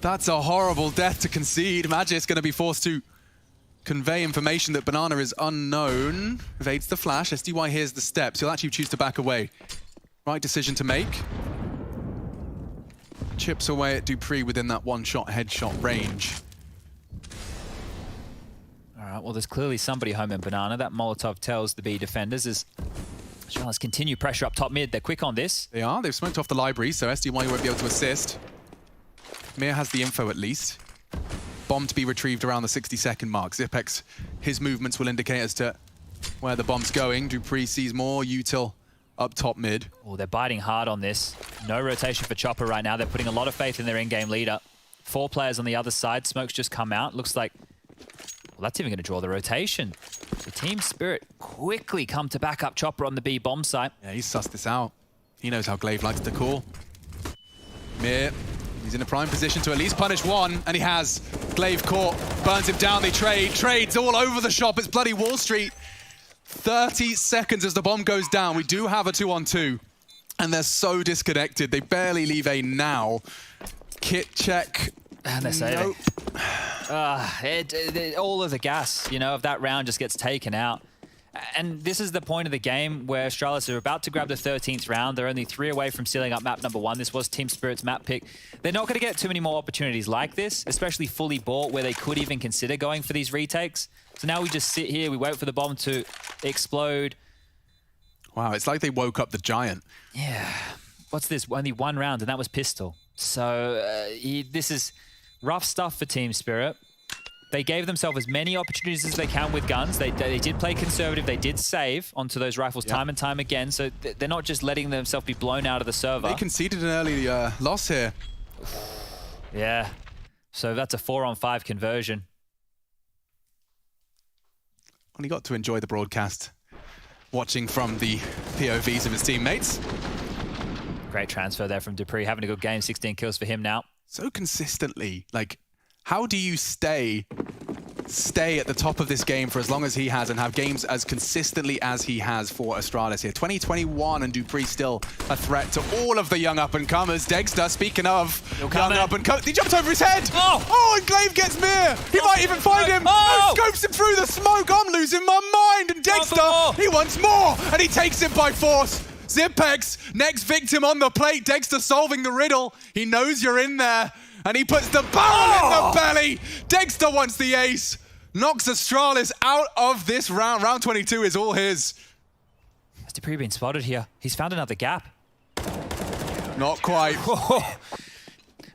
[SPEAKER 1] That's a horrible death to concede. Magic's going to be forced to convey information that Banana is unknown. Evades the flash. SDY hears the steps. He'll actually choose to back away. Right decision to make. Chips away at Dupree within that one-shot headshot range.
[SPEAKER 2] All right, well, there's clearly somebody home in Banana. That Molotov tells the B defenders as Astralis continue pressure up top mid. They're quick on this.
[SPEAKER 1] They are. They've smoked off the library, so SDY won't be able to assist. Mir has the info at least. Bomb to be retrieved around the 60-second mark. Zipex, his movements will indicate as to where the bomb's going. Dupree sees more util up top mid.
[SPEAKER 2] Oh, they're biting hard on this. No rotation for Chopper right now. They're putting a lot of faith in their in-game leader. 4 players on the other side. Smoke's just come out. Looks like... Well, that's even going to draw the rotation. The Team Spirit quickly come to back up Chopper on the B bomb site.
[SPEAKER 1] Yeah, he's sussed this out. He knows how Glaive likes to call. Mir, he's in a prime position to at least punish one, and he has. Glaive caught, burns him down, they trade. Trades all over the shop, it's bloody Wall Street. 30 seconds as the bomb goes down. We do have a 2-on-2, and they're so disconnected. They barely leave A now. Kit check.
[SPEAKER 2] And they're saving. Nope. All of the gas, you know, of that round just gets taken out. And this is the point of the game where Astralis are about to grab the 13th round. They're only 3 away from sealing up map number 1. This was Team Spirit's map pick. They're not going to get too many more opportunities like this, especially fully bought, where they could even consider going for these retakes. So now we just sit here, we wait for the bomb to explode.
[SPEAKER 1] Wow, it's like they woke up the giant.
[SPEAKER 2] Yeah. What's this? Only 1 round, and that was pistol. So this is rough stuff for Team Spirit. They gave themselves as many opportunities as they can with guns. They did play conservative. They did save onto those rifles time and time again. So they're not just letting themselves be blown out of the server.
[SPEAKER 1] They conceded an early loss here.
[SPEAKER 2] Yeah. So that's a 4-on-5 conversion.
[SPEAKER 1] Only got to enjoy the broadcast, watching from the POVs of his teammates.
[SPEAKER 2] Great transfer there from Dupree, having a good game. 16 kills for him now.
[SPEAKER 1] So consistently, like, how do you stay at the top of this game for as long as he has and have games as consistently as he has for Astralis here? 2021 and Dupree still a threat to all of the young up-and-comers. Dexter, speaking of young up-and-comers, he jumps over his head! Oh, and Glaive gets Mir! He might even find him! No, scopes him through the smoke! I'm losing my mind! And Dexter, he wants more! And he takes it by force! Zipex, next victim on the plate. Dexter solving the riddle. He knows you're in there. And he puts the barrel in the belly. Dexter wants the ace. Knocks Astralis out of this round. Round 22 is all his.
[SPEAKER 2] Has Dupree been spotted here? He's found another gap.
[SPEAKER 1] Not quite.
[SPEAKER 2] All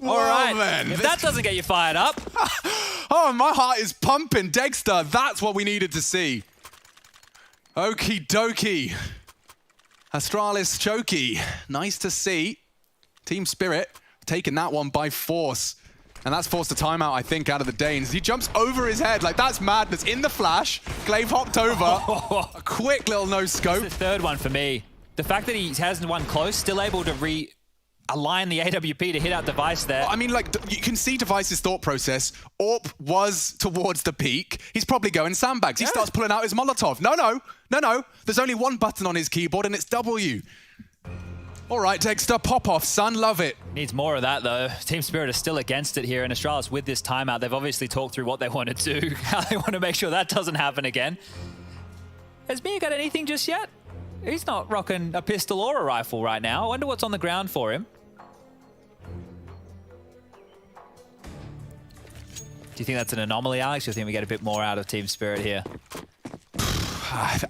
[SPEAKER 2] right,
[SPEAKER 1] man.
[SPEAKER 2] If that doesn't get you fired up.
[SPEAKER 1] Oh, my heart is pumping. Dexter, that's what we needed to see. Okie dokie. Astralis chokey. Nice to see. Team Spirit taking that one by force. And that's forced a timeout, I think, out of the Danes. He jumps over his head. Like, that's madness. In the flash, Glaive hopped over. A quick little no-scope.
[SPEAKER 2] That's the third one for me. The fact that he has one close, still able to align the AWP to hit out Device there.
[SPEAKER 1] I mean, like, you can see Device's thought process. Orp was towards the peak. He's probably going sandbags. He starts pulling out his Molotov. No. There's only one button on his keyboard, and it's W. All right, Dexter, pop off, son. Love it.
[SPEAKER 2] Needs more of that, though. Team Spirit is still against it here, and Astralis with this timeout, they've obviously talked through what they want to do, how they want to make sure that doesn't happen again. Has Mia got anything just yet? He's not rocking a pistol or a rifle right now. I wonder what's on the ground for him. Do you think that's an anomaly, Alex? Or do you think we get a bit more out of Team Spirit here?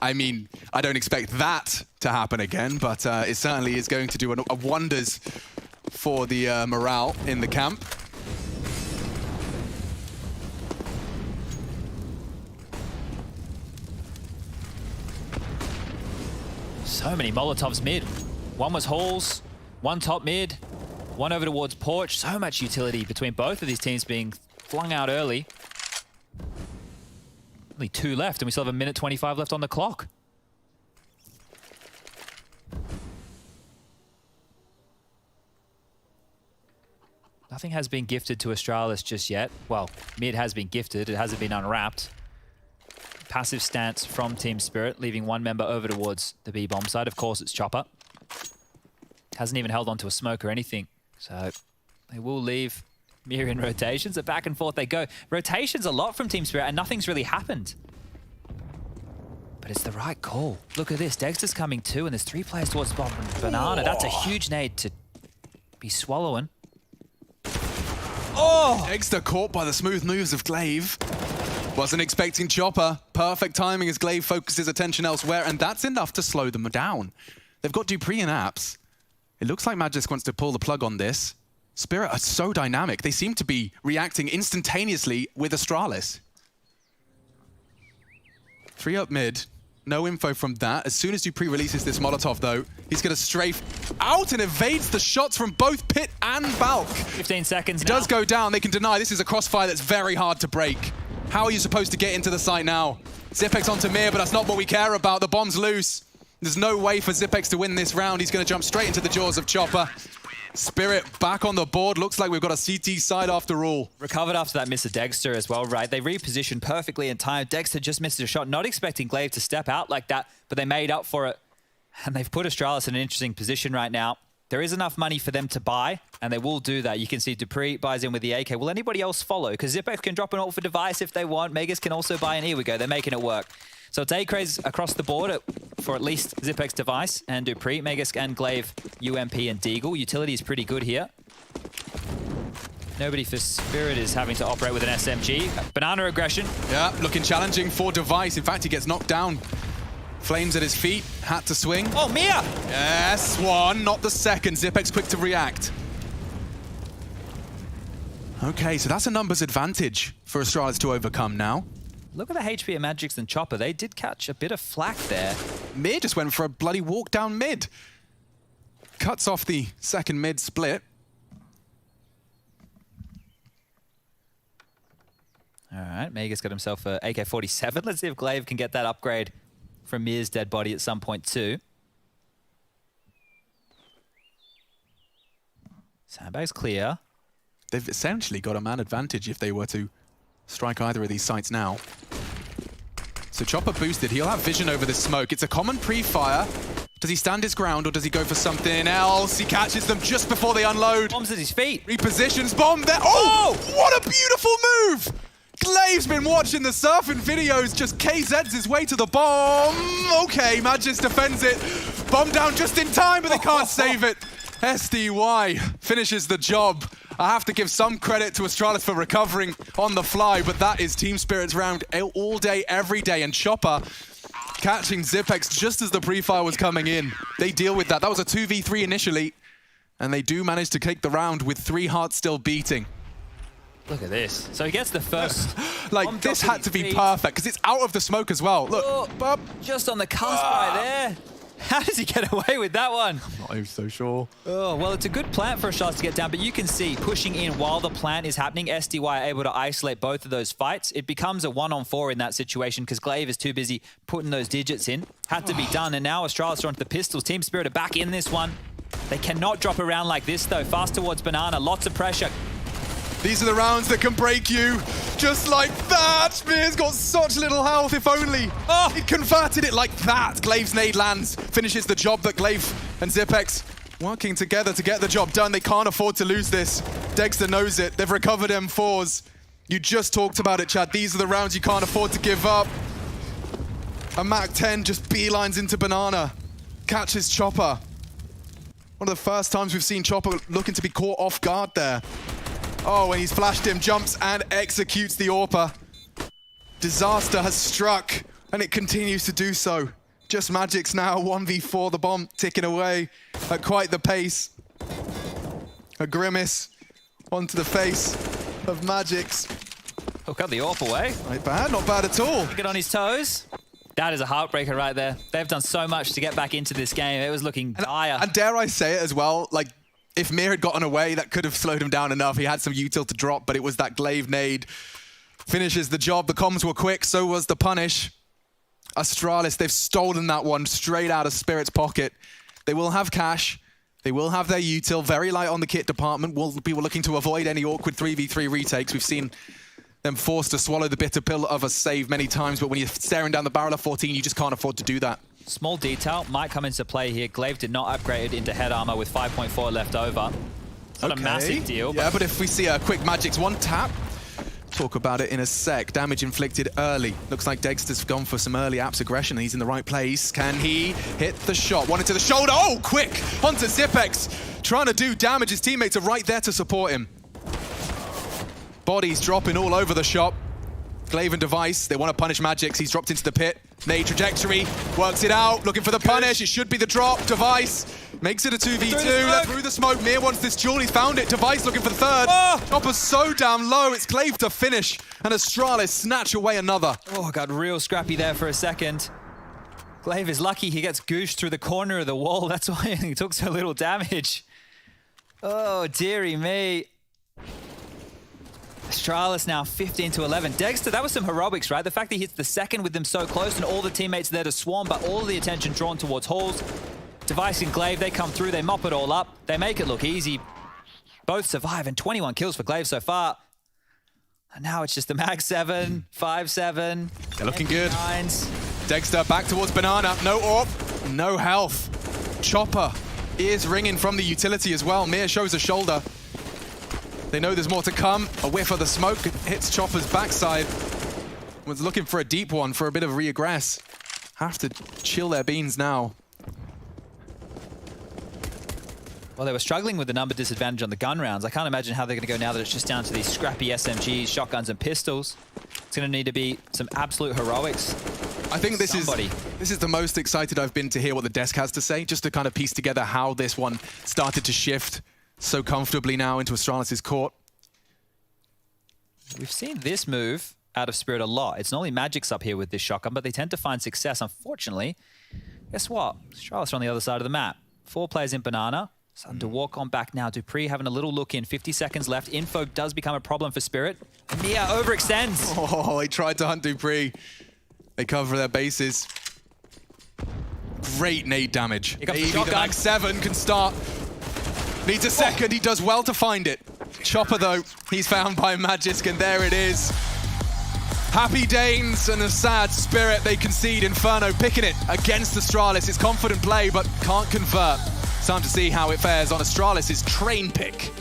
[SPEAKER 1] I mean, I don't expect that to happen again, but it certainly is going to do wonders for the morale in the camp.
[SPEAKER 2] So many Molotovs mid. One was halls, one top mid, one over towards porch. So much utility between both of these teams being flung out early. Only 2 left, and we still have 1:25 left on the clock. Nothing has been gifted to Astralis just yet. Well, mid has been gifted, it hasn't been unwrapped. Passive stance from Team Spirit, leaving one member over towards the B-bomb side. Of course, it's Chopper. Hasn't even held onto a smoke or anything. So they will leave Mir in rotations. So back and forth they go. Rotations a lot from Team Spirit, and nothing's really happened. But it's the right call. Look at this. Dexter's coming too, and there's 3 players towards Bomb and Banana. That's a huge nade to be swallowing.
[SPEAKER 1] Oh! Dexter caught by the smooth moves of Glaive. Wasn't expecting Chopper. Perfect timing as Glaive focuses attention elsewhere, and that's enough to slow them down. They've got Dupree and Apps. It looks like Magisk wants to pull the plug on this. Spirit are so dynamic. They seem to be reacting instantaneously with Astralis. 3 up mid. No info from that. As soon as Dupree releases this Molotov, though, he's going to strafe out and evades the shots from both Pit and Valk.
[SPEAKER 2] 15 seconds
[SPEAKER 1] He
[SPEAKER 2] now.
[SPEAKER 1] does go down. They can deny. This is a crossfire that's very hard to break. How are you supposed to get into the site now? Zipex onto Mir, but that's not what we care about. The bomb's loose. There's no way for Zipex to win this round. He's going to jump straight into the jaws of Chopper. Spirit back on the board. Looks like we've got a CT side after all.
[SPEAKER 2] Recovered after that miss of Dexter as well, right? They repositioned perfectly in time. Dexter just missed a shot. Not expecting Glaive to step out like that, but they made up for it. And they've put Astralis in an interesting position right now. There is enough money for them to buy, and they will do that. You can see Dupree buys in with the AK. Will anybody else follow? Because Zipex can drop an ult for Device if they want. Megas can also buy in. Here we go. They're making it work. So it's A-Craze across the board for at least Zipex, Device, and Dupree. Megas and Glaive, UMP, and Deagle. Utility is pretty good here. Nobody for Spirit is having to operate with an SMG. Banana aggression.
[SPEAKER 1] Yeah, looking challenging for Device. In fact, he gets knocked down. Flames at his feet, hat to swing.
[SPEAKER 2] Oh, Mia!
[SPEAKER 1] Yes, one, not the second. Zipex quick to react. Okay, so that's a numbers advantage for Astralis to overcome now.
[SPEAKER 2] Look at the HP of Magix and Chopper. They did catch a bit of flack there.
[SPEAKER 1] Mid just went for a bloody walk down mid. Cuts off the second mid split.
[SPEAKER 2] All right, Mega's got himself a AK-47. Let's see if Glaive can get that upgrade from Mir's dead body at some point too. Sandbag's clear.
[SPEAKER 1] They've essentially got a man advantage if they were to strike either of these sites now. So Chopper boosted. He'll have vision over this smoke. It's a common pre-fire. Does he stand his ground or does he go for something else? He catches them just before they unload.
[SPEAKER 2] Bombs at his feet.
[SPEAKER 1] Repositions, bomb there. Oh! What a beautiful move! Glaive's been watching the surfing videos, just KZ's his way to the bomb. Okay, Magis defends it. Bomb down just in time, but they can't save it. SDY finishes the job. I have to give some credit to Astralis for recovering on the fly, but that is Team Spirit's round all day, every day. And Chopper catching Zipex just as the pre-fire was coming in. They deal with that. That was a 2v3 initially, and they do manage to take the round with 3 hearts still beating.
[SPEAKER 2] Look at this. So he gets the first.
[SPEAKER 1] Like, this had to be perfect, because it's out of the smoke as well. Look,
[SPEAKER 2] just on the cusp right there. How does he get away with that one?
[SPEAKER 1] I'm not even so sure.
[SPEAKER 2] Oh, well, it's a good plant for Astralis to get down, but you can see pushing in while the plant is happening, SDY are able to isolate both of those fights. It becomes a 1-on-4 in that situation because Glaive is too busy putting those digits in. Had to be done, and now Astralis are onto the pistols. Team Spirit are back in this one. They cannot drop around like this, though. Fast towards Banana, lots of pressure.
[SPEAKER 1] These are the rounds that can break you. Just like that. Mir's got such little health, if only. Oh, he converted it like that. Glaive's nade lands, finishes the job that Glaive and Zipex working together to get the job done. They can't afford to lose this. Dexter knows it. They've recovered M4s. You just talked about it, Chad. These are the rounds you can't afford to give up. A Mac-10 just beelines into Banana. Catches Chopper. One of the first times we've seen Chopper looking to be caught off guard there. Oh, and he's flashed him, jumps and executes the AWPer. Disaster has struck, and it continues to do so. Just Magix now, 1v4, the bomb ticking away at quite the pace. A grimace onto the face of Magix.
[SPEAKER 2] Oh, got the AWP away.
[SPEAKER 1] Not bad at all.
[SPEAKER 2] Get on his toes. That is a heartbreaker right there. They've done so much to get back into this game. It was looking dire.
[SPEAKER 1] And dare I say it as well, like, if Mir had gotten away, that could have slowed him down enough. He had some util to drop, but it was that Glaive nade. Finishes the job. The comms were quick, so was the punish. Astralis, they've stolen that one straight out of Spirit's pocket. They will have cash. They will have their util. Very light on the kit department. We'll be looking to avoid any awkward 3v3 retakes. We've seen them forced to swallow the bitter pill of a save many times, but when you're staring down the barrel of 14, you just can't afford to do that.
[SPEAKER 2] Small detail might come into play here. Glaive did not upgrade into head armor with 5.4 left over. It's not a massive deal.
[SPEAKER 1] Yeah, but if we see a quick Magix one tap, talk about it in a sec. Damage inflicted early. Looks like Dexter's gone for some early apps aggression. He's in the right place. Can he hit the shot? One into the shoulder. Oh, quick! Onto Zipex. Trying to do damage. His teammates are right there to support him. Bodies dropping all over the shop. Glaive and Device, they want to punish Magix. He's dropped into the pit. Nade trajectory, works it out, looking for the punish. It should be the drop. Device makes it a 2v2. Through the smoke. Mir wants this jewel. He's found it. Device looking for the third. Chopper's so damn low. It's Glaive to finish. And Astralis snatch away another.
[SPEAKER 2] Oh, got real scrappy there for a second. Glaive is lucky he gets gooshed through the corner of the wall. That's why he took so little damage. Oh, dearie me. Astralis now 15-11. Dexter, that was some heroics, right? The fact that he hits the second with them so close and all the teammates there to swarm, but all the attention drawn towards Halls. Device and Glaive, they come through, they mop it all up. They make it look easy. Both survive, and 21 kills for Glaive so far. And now it's just the Mag 7, 5-7.
[SPEAKER 1] They're looking good.
[SPEAKER 2] 9s.
[SPEAKER 1] Dexter back towards Banana. No AWP, no health. Chopper, ears ringing from the utility as well. Mir shows a shoulder. They know there's more to come. A whiff of the smoke hits Chopper's backside. Was looking for a deep one for a bit of reaggress. Have to chill their beans now.
[SPEAKER 2] Well, they were struggling with the number disadvantage on the gun rounds. I can't imagine how they're going to go now that it's just down to these scrappy SMGs, shotguns, and pistols. It's going to need to be some absolute heroics.
[SPEAKER 1] I think this is the most excited I've been to hear what the desk has to say, just to kind of piece together how this one started to shift so comfortably now into Astralis' court.
[SPEAKER 2] We've seen this move out of Spirit a lot. It's normally Magic's up here with this shotgun, but they tend to find success. Unfortunately, guess what? Astralis are on the other side of the map. 4 players in Banana. Starting to walk on back now. Dupree having a little look in. 50 seconds left. Info does become a problem for Spirit. Mia overextends.
[SPEAKER 1] Oh, he tried to hunt Dupree. They cover their bases. Great nade damage.
[SPEAKER 2] Here comes the
[SPEAKER 1] Maybe
[SPEAKER 2] shotgun.
[SPEAKER 1] the back 7 can start. Needs a second. He does well to find it. Chopper, though, he's found by Magisk, and there it is. Happy Danes and a sad Spirit. They concede. Inferno picking it against Astralis. It's confident play, but can't convert. It's time to see how it fares on Astralis' train pick.